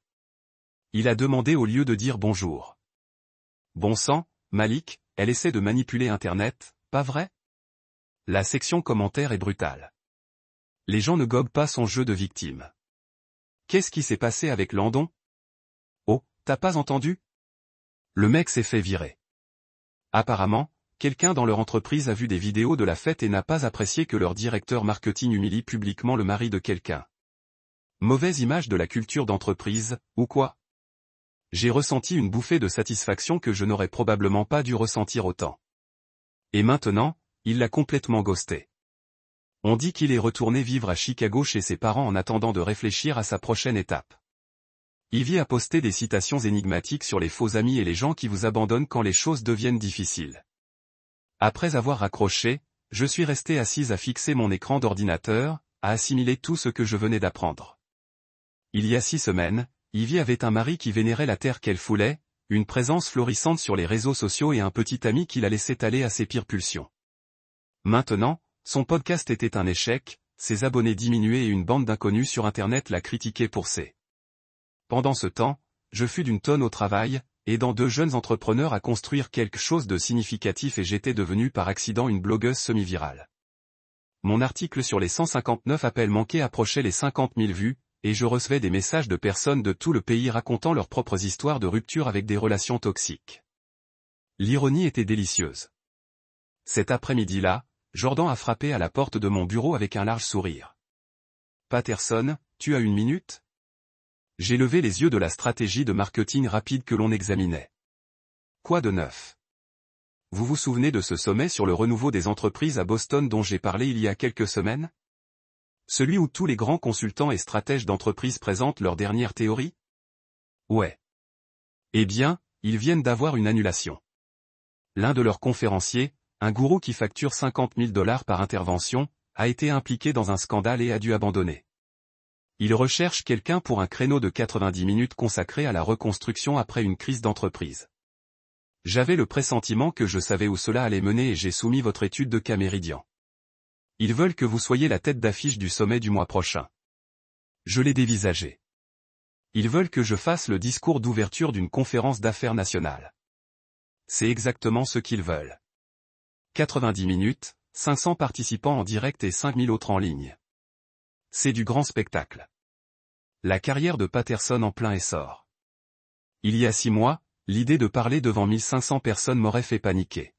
Il a demandé au lieu de dire bonjour. Bon sang, Malik, elle essaie de manipuler Internet, pas vrai? La section commentaires est brutale. Les gens ne gobent pas son jeu de victime. Qu'est-ce qui s'est passé avec Landon? Oh, t'as pas entendu? Le mec s'est fait virer. Apparemment, quelqu'un dans leur entreprise a vu des vidéos de la fête et n'a pas apprécié que leur directeur marketing humilie publiquement le mari de quelqu'un. Mauvaise image de la culture d'entreprise, ou quoi? J'ai ressenti une bouffée de satisfaction que je n'aurais probablement pas dû ressentir autant. Et maintenant, il l'a complètement ghosté. On dit qu'il est retourné vivre à Chicago chez ses parents en attendant de réfléchir à sa prochaine étape. Ivy a posté des citations énigmatiques sur les faux amis et les gens qui vous abandonnent quand les choses deviennent difficiles. Après avoir raccroché, je suis resté assise à fixer mon écran d'ordinateur, à assimiler tout ce que je venais d'apprendre. Il y a 6 semaines, Ivy avait un mari qui vénérait la terre qu'elle foulait, une présence florissante sur les réseaux sociaux et un petit ami qui la laissait aller à ses pires pulsions. Maintenant, son podcast était un échec, ses abonnés diminuaient et une bande d'inconnus sur Internet la critiquait pour ses. Pendant ce temps, je fus d'une tonne au travail, aidant 2 jeunes entrepreneurs à construire quelque chose de significatif et j'étais devenu par accident une blogueuse semi-virale. Mon article sur les 159 appels manqués approchait les 50 000 vues, et je recevais des messages de personnes de tout le pays racontant leurs propres histoires de rupture avec des relations toxiques. L'ironie était délicieuse. Cet après-midi-là, Jordan a frappé à la porte de mon bureau avec un large sourire. « Patterson, tu as une minute ?» J'ai levé les yeux de la stratégie de marketing rapide que l'on examinait. « Quoi de neuf ? Vous vous souvenez de ce sommet sur le renouveau des entreprises à Boston dont j'ai parlé il y a quelques semaines ? Celui où tous les grands consultants et stratèges d'entreprises présentent leurs dernières théories ? Ouais. Eh bien, ils viennent d'avoir une annulation. L'un de leurs conférenciers, un gourou qui facture 50 000 $ par intervention, a été impliqué dans un scandale et a dû abandonner. Il recherche quelqu'un pour un créneau de 90 minutes consacré à la reconstruction après une crise d'entreprise. J'avais le pressentiment que je savais où cela allait mener et j'ai soumis votre étude de cas Méridian. Ils veulent que vous soyez la tête d'affiche du sommet du mois prochain. Je l'ai dévisagé. Ils veulent que je fasse le discours d'ouverture d'une conférence d'affaires nationale. C'est exactement ce qu'ils veulent. 90 minutes, 500 participants en direct et 5000 autres en ligne. C'est du grand spectacle. La carrière de Patterson en plein essor. Il y a 6 mois, l'idée de parler devant 1500 personnes m'aurait fait paniquer.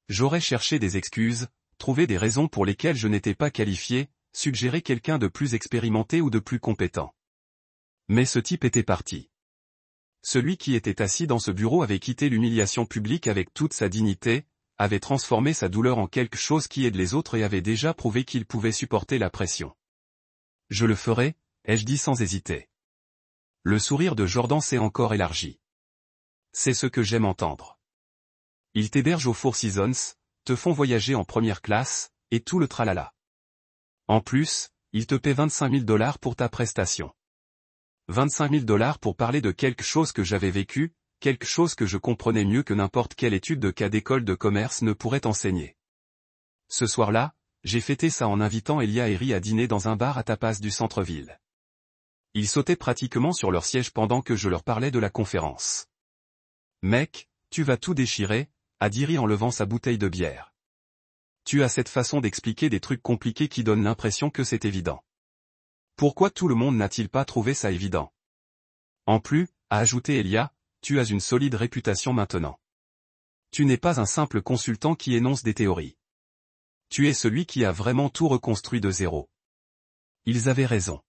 J'aurais cherché des excuses, trouvé des raisons pour lesquelles je n'étais pas qualifié, suggéré quelqu'un de plus expérimenté ou de plus compétent. Mais ce type était parti. Celui qui était assis dans ce bureau avait quitté l'humiliation publique avec toute sa dignité, avait transformé sa douleur en quelque chose qui aide les autres et avait déjà prouvé qu'il pouvait supporter la pression. Je le ferai, ai-je dit sans hésiter. Le sourire de Jordan s'est encore élargi. C'est ce que j'aime entendre. Ils t'hébergent au Four Seasons, te font voyager en première classe, et tout le tralala. En plus, ils te paient 25 000 $ pour ta prestation. 25 000 $ pour parler de quelque chose que j'avais vécu, quelque chose que je comprenais mieux que n'importe quelle étude de cas d'école de commerce ne pourrait enseigner. Ce soir-là, j'ai fêté ça en invitant Elia et Ri à dîner dans un bar à tapas du centre-ville. Ils sautaient pratiquement sur leur siège pendant que je leur parlais de la conférence. « Mec, tu vas tout déchirer », a dit Ri en levant sa bouteille de bière. « Tu as cette façon d'expliquer des trucs compliqués qui donne l'impression que c'est évident. Pourquoi tout le monde n'a-t-il pas trouvé ça évident ? En plus, a ajouté Elia, tu as une solide réputation maintenant. Tu n'es pas un simple consultant qui énonce des théories. Tu es celui qui a vraiment tout reconstruit de zéro. » Ils avaient raison.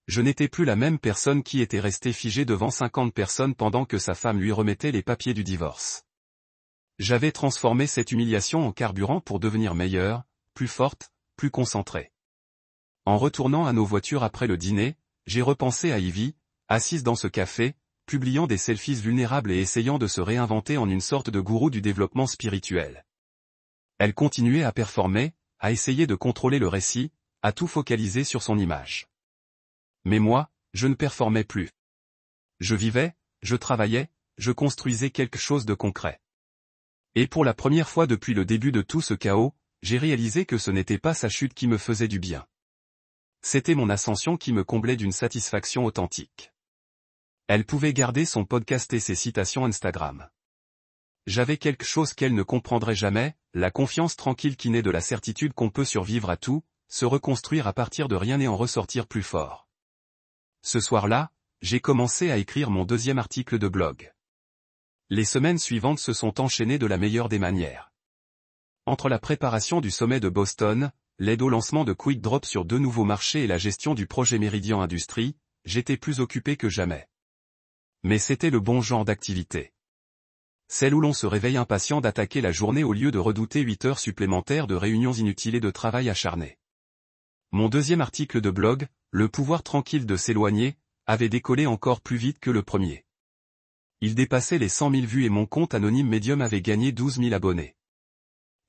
Je n'étais plus la même personne qui était restée figée devant 50 personnes pendant que sa femme lui remettait les papiers du divorce. J'avais transformé cette humiliation en carburant pour devenir meilleure, plus forte, plus concentrée. En retournant à nos voitures après le dîner, j'ai repensé à Ivy, assise dans ce café, publiant des selfies vulnérables et essayant de se réinventer en une sorte de gourou du développement spirituel. Elle continuait à performer, à essayer de contrôler le récit, à tout focaliser sur son image. Mais moi, je ne performais plus. Je vivais, je travaillais, je construisais quelque chose de concret. Et pour la première fois depuis le début de tout ce chaos, j'ai réalisé que ce n'était pas sa chute qui me faisait du bien. C'était mon ascension qui me comblait d'une satisfaction authentique. Elle pouvait garder son podcast et ses citations Instagram. J'avais quelque chose qu'elle ne comprendrait jamais, la confiance tranquille qui naît de la certitude qu'on peut survivre à tout, se reconstruire à partir de rien et en ressortir plus fort. Ce soir-là, j'ai commencé à écrire mon 2e article de blog. Les semaines suivantes se sont enchaînées de la meilleure des manières. Entre la préparation du sommet de Boston, l'aide au lancement de Quick Drop sur 2 nouveaux marchés et la gestion du projet Méridian Industrie, j'étais plus occupé que jamais. Mais c'était le bon genre d'activité. Celle où l'on se réveille impatient d'attaquer la journée au lieu de redouter 8 heures supplémentaires de réunions inutiles et de travail acharné. Mon 2e article de blog, Le pouvoir tranquille de s'éloigner, avait décollé encore plus vite que le premier. Il dépassait les 100 000 vues et mon compte anonyme Medium avait gagné 12 000 abonnés.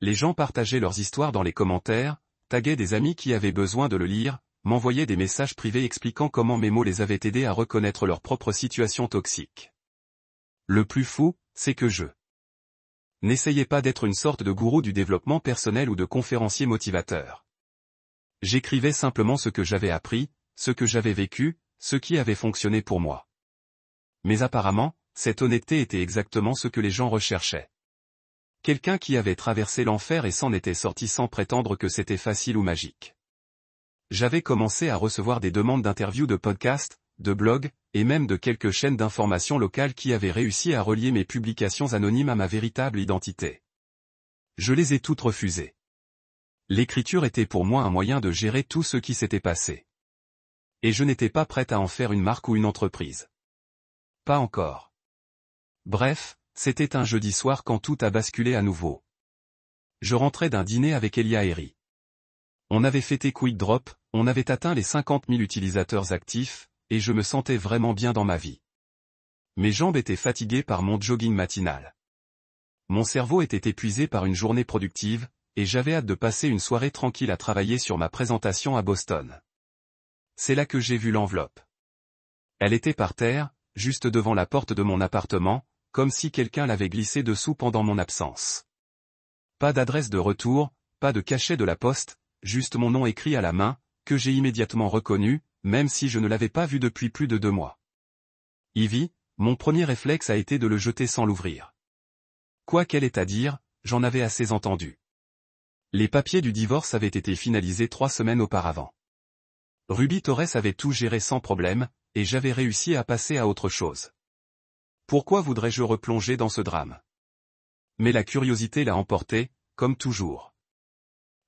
Les gens partageaient leurs histoires dans les commentaires, taguaient des amis qui avaient besoin de le lire, m'envoyaient des messages privés expliquant comment mes mots les avaient aidés à reconnaître leur propre situation toxique. Le plus fou, c'est que je n'essayais pas d'être une sorte de gourou du développement personnel ou de conférencier motivateur. J'écrivais simplement ce que j'avais appris, ce que j'avais vécu, ce qui avait fonctionné pour moi. Mais apparemment, cette honnêteté était exactement ce que les gens recherchaient. Quelqu'un qui avait traversé l'enfer et s'en était sorti sans prétendre que c'était facile ou magique. J'avais commencé à recevoir des demandes d'interviews de podcasts, de blogs, et même de quelques chaînes d'information locales qui avaient réussi à relier mes publications anonymes à ma véritable identité. Je les ai toutes refusées. L'écriture était pour moi un moyen de gérer tout ce qui s'était passé. Et je n'étais pas prête à en faire une marque ou une entreprise. Pas encore. Bref, c'était un jeudi soir quand tout a basculé à nouveau. Je rentrais d'un dîner avec Elia Herry. On avait fêté Quick Drop, on avait atteint les 50 000 utilisateurs actifs, et je me sentais vraiment bien dans ma vie. Mes jambes étaient fatiguées par mon jogging matinal. Mon cerveau était épuisé par une journée productive, et j'avais hâte de passer une soirée tranquille à travailler sur ma présentation à Boston. C'est là que j'ai vu l'enveloppe. Elle était par terre, juste devant la porte de mon appartement, comme si quelqu'un l'avait glissée dessous pendant mon absence. Pas d'adresse de retour, pas de cachet de la poste, juste mon nom écrit à la main, que j'ai immédiatement reconnu, même si je ne l'avais pas vu depuis plus de 2 mois. Ivy, mon premier réflexe a été de le jeter sans l'ouvrir. Quoi qu'elle ait à dire, j'en avais assez entendu. Les papiers du divorce avaient été finalisés 3 semaines auparavant. Ruby Torres avait tout géré sans problème, et j'avais réussi à passer à autre chose. Pourquoi voudrais-je replonger dans ce drame? Mais la curiosité l'a emporté, comme toujours.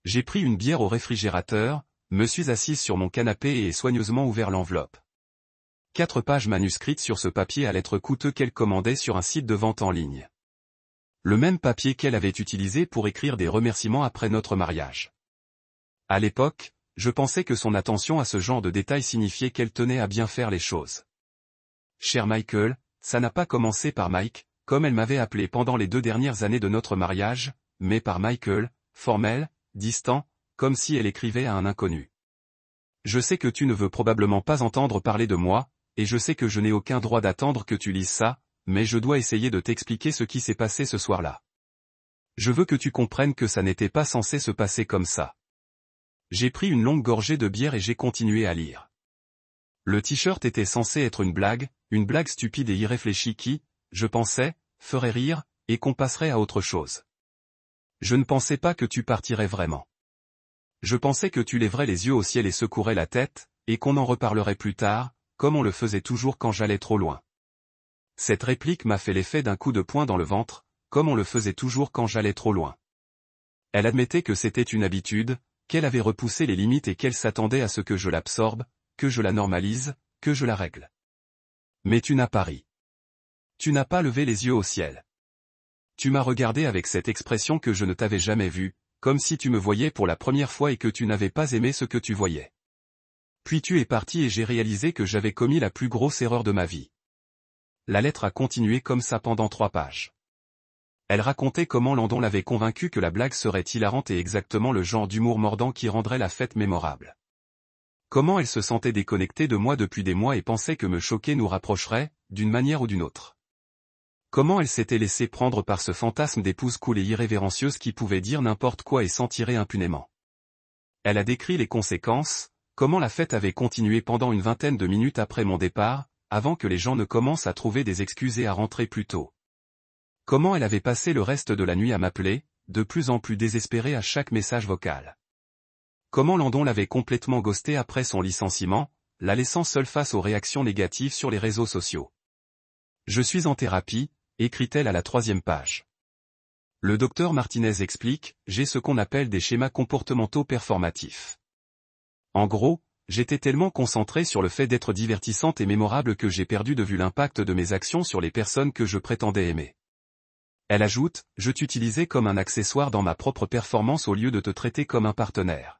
J'ai pris une bière au réfrigérateur, me suis assise sur mon canapé et ai soigneusement ouvert l'enveloppe. 4 pages manuscrites sur ce papier à lettres coûteux qu'elle commandait sur un site de vente en ligne. Le même papier qu'elle avait utilisé pour écrire des remerciements après notre mariage. À l'époque, je pensais que son attention à ce genre de détails signifiait qu'elle tenait à bien faire les choses. Cher Michael, ça n'a pas commencé par Mike, comme elle m'avait appelé pendant les 2 dernières années de notre mariage, mais par Michael, formel, distant, comme si elle écrivait à un inconnu. Je sais que tu ne veux probablement pas entendre parler de moi, et je sais que je n'ai aucun droit d'attendre que tu lises ça, mais je dois essayer de t'expliquer ce qui s'est passé ce soir-là. Je veux que tu comprennes que ça n'était pas censé se passer comme ça. J'ai pris une longue gorgée de bière et j'ai continué à lire. Le t-shirt était censé être une blague stupide et irréfléchie qui, je pensais, ferait rire, et qu'on passerait à autre chose. Je ne pensais pas que tu partirais vraiment. Je pensais que tu lèverais les yeux au ciel et secouerais la tête, et qu'on en reparlerait plus tard, comme on le faisait toujours quand j'allais trop loin. Cette réplique m'a fait l'effet d'un coup de poing dans le ventre, comme on le faisait toujours quand j'allais trop loin. Elle admettait que c'était une habitude, qu'elle avait repoussé les limites et qu'elle s'attendait à ce que je l'absorbe, que je la normalise, que je la règle. Mais tu n'as pas ri. Tu n'as pas levé les yeux au ciel. Tu m'as regardé avec cette expression que je ne t'avais jamais vue, comme si tu me voyais pour la première fois et que tu n'avais pas aimé ce que tu voyais. Puis tu es parti et j'ai réalisé que j'avais commis la plus grosse erreur de ma vie. La lettre a continué comme ça pendant 3 pages. Elle racontait comment Landon l'avait convaincu que la blague serait hilarante et exactement le genre d'humour mordant qui rendrait la fête mémorable. Comment elle se sentait déconnectée de moi depuis des mois et pensait que me choquer nous rapprocherait, d'une manière ou d'une autre. Comment elle s'était laissée prendre par ce fantasme d'épouse cool et irrévérencieuse qui pouvait dire n'importe quoi et s'en tirer impunément. Elle a décrit les conséquences, comment la fête avait continué pendant une 20aine de minutes après mon départ, avant que les gens ne commencent à trouver des excuses et à rentrer plus tôt. Comment elle avait passé le reste de la nuit à m'appeler, de plus en plus désespérée à chaque message vocal. Comment Landon l'avait complètement ghosté après son licenciement, la laissant seule face aux réactions négatives sur les réseaux sociaux. Je suis en thérapie, écrit-elle à la 3e page. Le docteur Martinez explique, j'ai ce qu'on appelle des schémas comportementaux performatifs. En gros, j'étais tellement concentré sur le fait d'être divertissante et mémorable que j'ai perdu de vue l'impact de mes actions sur les personnes que je prétendais aimer. Elle ajoute, je t'utilisais comme un accessoire dans ma propre performance au lieu de te traiter comme un partenaire.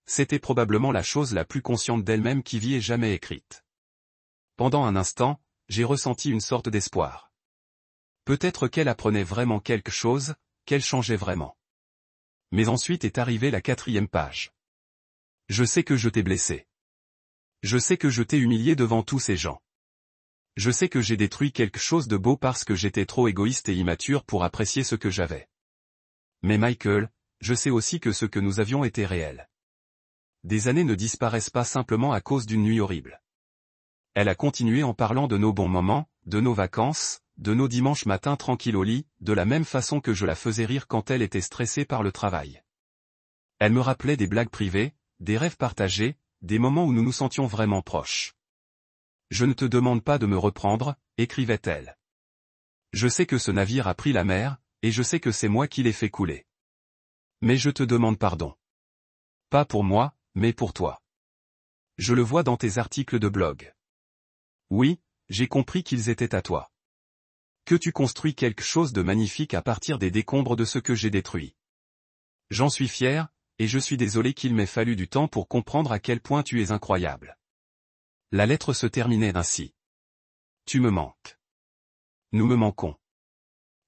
C'était probablement la chose la plus consciente d'elle-même qu'Ivy ait jamais écrite. Pendant un instant, j'ai ressenti une sorte d'espoir. Peut-être qu'elle apprenait vraiment quelque chose, qu'elle changeait vraiment. Mais ensuite est arrivée la 4e page. Je sais que je t'ai blessé. Je sais que je t'ai humilié devant tous ces gens. Je sais que j'ai détruit quelque chose de beau parce que j'étais trop égoïste et immature pour apprécier ce que j'avais. Mais Michael, je sais aussi que ce que nous avions était réel. Des années ne disparaissent pas simplement à cause d'une nuit horrible. Elle a continué en parlant de nos bons moments, de nos vacances, de nos dimanches matins tranquilles au lit, de la même façon que je la faisais rire quand elle était stressée par le travail. Elle me rappelait des blagues privées, des rêves partagés, des moments où nous nous sentions vraiment proches. Je ne te demande pas de me reprendre, écrivait-elle. Je sais que ce navire a pris la mer, et je sais que c'est moi qui l'ai fait couler. Mais je te demande pardon. Pas pour moi, mais pour toi. Je le vois dans tes articles de blog. Oui, j'ai compris qu'ils étaient à toi. Que tu construis quelque chose de magnifique à partir des décombres de ce que j'ai détruit. J'en suis fier, et je suis désolé qu'il m'ait fallu du temps pour comprendre à quel point tu es incroyable. La lettre se terminait ainsi. Tu me manques. Nous me manquons.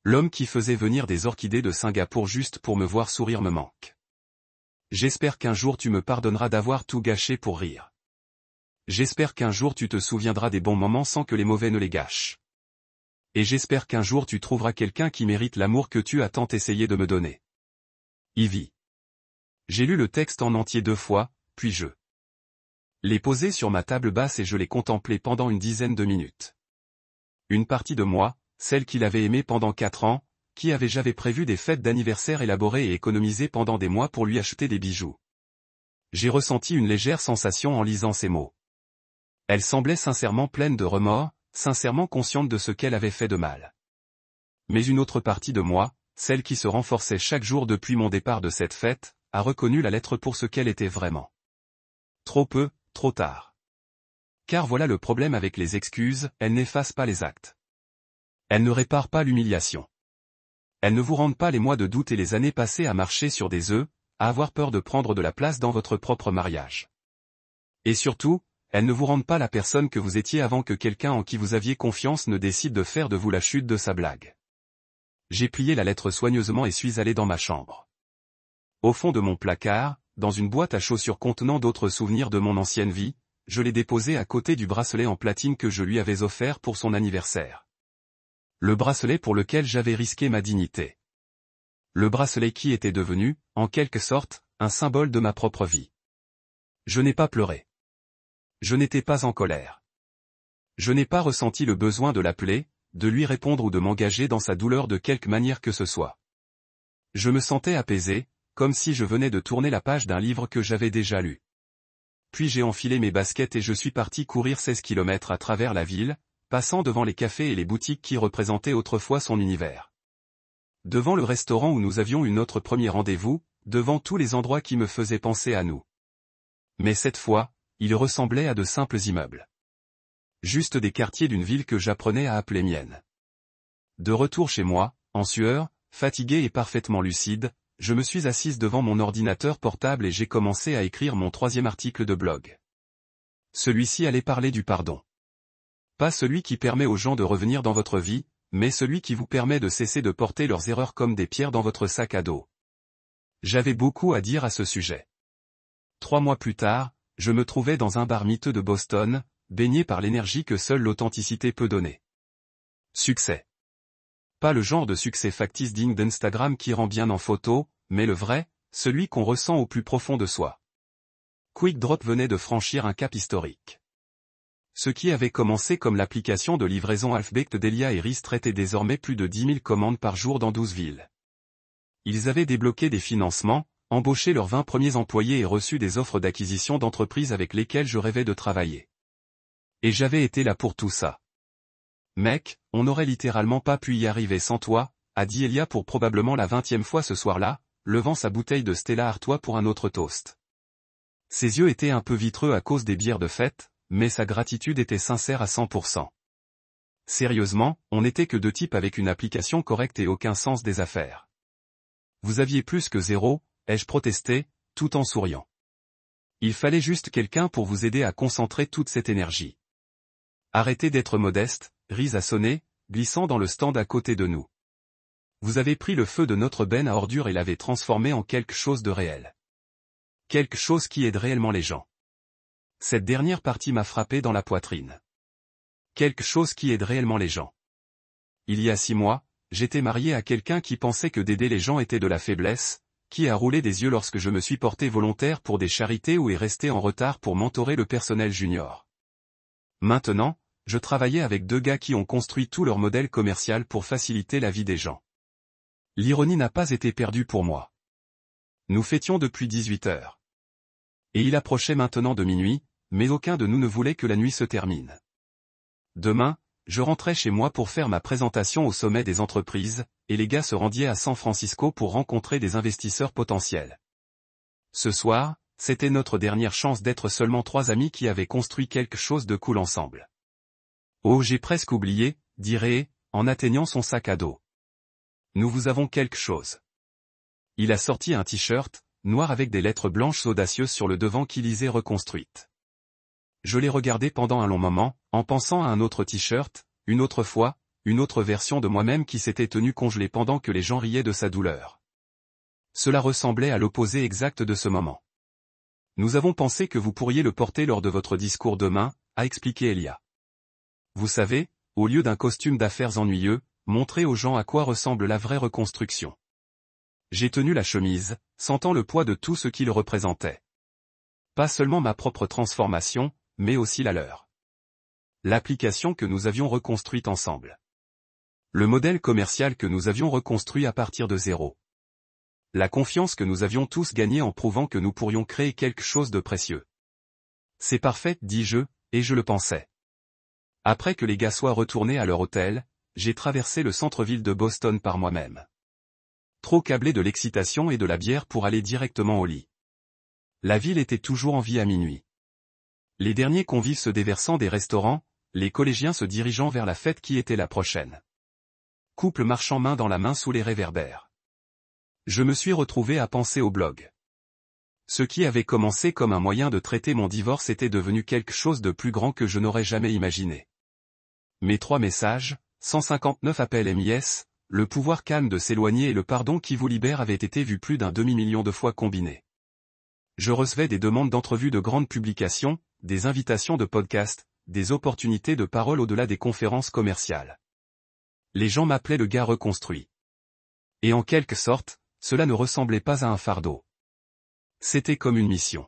L'homme qui faisait venir des orchidées de Singapour juste pour me voir sourire me manque. J'espère qu'un jour tu me pardonneras d'avoir tout gâché pour rire. J'espère qu'un jour tu te souviendras des bons moments sans que les mauvais ne les gâchent. Et j'espère qu'un jour tu trouveras quelqu'un qui mérite l'amour que tu as tant essayé de me donner. Ivy. J'ai lu le texte en entier 2 fois, puis je l'ai posé sur ma table basse et je l'ai contemplé pendant une dizaine de minutes. Une partie de moi, celle qu'il avait aimée pendant 4 ans, qui avait j'avais prévu des fêtes d'anniversaire élaborées et économisées pendant des mois pour lui acheter des bijoux. J'ai ressenti une légère sensation en lisant ces mots. Elle semblait sincèrement pleine de remords, sincèrement consciente de ce qu'elle avait fait de mal. Mais une autre partie de moi, celle qui se renforçait chaque jour depuis mon départ de cette fête, a reconnu la lettre pour ce qu'elle était vraiment. Trop peu, trop tard. Car voilà le problème avec les excuses, elles n'effacent pas les actes. Elles ne réparent pas l'humiliation. Elles ne vous rendent pas les mois de doute et les années passées à marcher sur des œufs, à avoir peur de prendre de la place dans votre propre mariage. Et surtout, elles ne vous rendent pas la personne que vous étiez avant que quelqu'un en qui vous aviez confiance ne décide de faire de vous la chute de sa blague. J'ai plié la lettre soigneusement et suis allé dans ma chambre. Au fond de mon placard, dans une boîte à chaussures contenant d'autres souvenirs de mon ancienne vie, je l'ai déposée à côté du bracelet en platine que je lui avais offert pour son anniversaire. Le bracelet pour lequel j'avais risqué ma dignité. Le bracelet qui était devenu, en quelque sorte, un symbole de ma propre vie. Je n'ai pas pleuré. Je n'étais pas en colère. Je n'ai pas ressenti le besoin de l'appeler, de lui répondre ou de m'engager dans sa douleur de quelque manière que ce soit. Je me sentais apaisé, comme si je venais de tourner la page d'un livre que j'avais déjà lu. Puis j'ai enfilé mes baskets et je suis parti courir 16 kilomètres à travers la ville, passant devant les cafés et les boutiques qui représentaient autrefois son univers. Devant le restaurant où nous avions eu notre premier rendez-vous, devant tous les endroits qui me faisaient penser à nous. Mais cette fois, ils ressemblaient à de simples immeubles. Juste des quartiers d'une ville que j'apprenais à appeler mienne. De retour chez moi, en sueur, fatigué et parfaitement lucide, je me suis assise devant mon ordinateur portable et j'ai commencé à écrire mon 3e article de blog. Celui-ci allait parler du pardon. Pas celui qui permet aux gens de revenir dans votre vie, mais celui qui vous permet de cesser de porter leurs erreurs comme des pierres dans votre sac à dos. J'avais beaucoup à dire à ce sujet. 3 mois plus tard, je me trouvais dans un bar miteux de Boston, baigné par l'énergie que seule l'authenticité peut donner. Succès. Pas le genre de succès factice digne d'Instagram qui rend bien en photo, mais le vrai, celui qu'on ressent au plus profond de soi. Quick Drop venait de franchir un cap historique. Ce qui avait commencé comme l'application de livraison Half-Baked d'Elia et Reese traitait désormais plus de 10 000 commandes par jour dans 12 villes. Ils avaient débloqué des financements, embauché leurs 20 premiers employés et reçu des offres d'acquisition d'entreprises avec lesquelles je rêvais de travailler. Et j'avais été là pour tout ça. Mec, on n'aurait littéralement pas pu y arriver sans toi, a dit Elia pour probablement la 20e fois ce soir-là, levant sa bouteille de Stella Artois pour un autre toast. Ses yeux étaient un peu vitreux à cause des bières de fête, mais sa gratitude était sincère à 100%. Sérieusement, on n'était que 2 types avec une application correcte et aucun sens des affaires. Vous aviez plus que 0, ai-je protesté, tout en souriant. Il fallait juste quelqu'un pour vous aider à concentrer toute cette énergie. Arrêtez d'être modeste, Reese a sonné, glissant dans le stand à côté de nous. Vous avez pris le feu de notre benne à ordures et l'avez transformé en quelque chose de réel. Quelque chose qui aide réellement les gens. Cette dernière partie m'a frappé dans la poitrine. Quelque chose qui aide réellement les gens. Il y a 6 mois, j'étais marié à quelqu'un qui pensait que d'aider les gens était de la faiblesse, qui a roulé des yeux lorsque je me suis porté volontaire pour des charités ou est resté en retard pour mentorer le personnel junior. Maintenant, je travaillais avec 2 gars qui ont construit tout leur modèle commercial pour faciliter la vie des gens. L'ironie n'a pas été perdue pour moi. Nous fêtions depuis 18 heures. Et il approchait maintenant de minuit, mais aucun de nous ne voulait que la nuit se termine. Demain, je rentrais chez moi pour faire ma présentation au sommet des entreprises, et les gars se rendaient à San Francisco pour rencontrer des investisseurs potentiels. Ce soir, c'était notre dernière chance d'être seulement 3 amis qui avaient construit quelque chose de cool ensemble. Oh, j'ai presque oublié, dit Ray, en atteignant son sac à dos. Nous vous avons quelque chose. Il a sorti un t-shirt, noir avec des lettres blanches audacieuses sur le devant qui lisait reconstruite. Je l'ai regardé pendant un long moment, en pensant à un autre t-shirt, une autre fois, une autre version de moi-même qui s'était tenu congelé pendant que les gens riaient de sa douleur. Cela ressemblait à l'opposé exact de ce moment. Nous avons pensé que vous pourriez le porter lors de votre discours demain, a expliqué Elia. Vous savez, au lieu d'un costume d'affaires ennuyeux, montrez aux gens à quoi ressemble la vraie reconstruction. J'ai tenu la chemise, sentant le poids de tout ce qu'il représentait. Pas seulement ma propre transformation, mais aussi la leur. L'application que nous avions reconstruite ensemble. Le modèle commercial que nous avions reconstruit à partir de zéro. La confiance que nous avions tous gagnée en prouvant que nous pourrions créer quelque chose de précieux. C'est parfait, dis-je, et je le pensais. Après que les gars soient retournés à leur hôtel, j'ai traversé le centre-ville de Boston par moi-même. Trop câblé de l'excitation et de la bière pour aller directement au lit. La ville était toujours en vie à minuit. Les derniers convives se déversant des restaurants, les collégiens se dirigeant vers la fête qui était la prochaine. Couple marchant main dans la main sous les réverbères. Je me suis retrouvé à penser au blog. Ce qui avait commencé comme un moyen de traiter mon divorce était devenu quelque chose de plus grand que je n'aurais jamais imaginé. Mes 3 messages, 159 appels MIS, le pouvoir calme de s'éloigner et le pardon qui vous libère avaient été vus plus d'un demi-million de fois combinés. Je recevais des demandes d'entrevues de grandes publications, des invitations de podcasts, des opportunités de parole au-delà des conférences commerciales. Les gens m'appelaient le gars reconstruit. Et en quelque sorte, cela ne ressemblait pas à un fardeau. C'était comme une mission.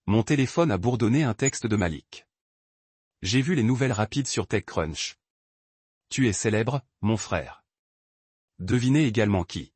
Mon téléphone a bourdonné un texte de Malik. J'ai vu les nouvelles rapides sur TechCrunch. Tu es célèbre, mon frère. Devinez également qui.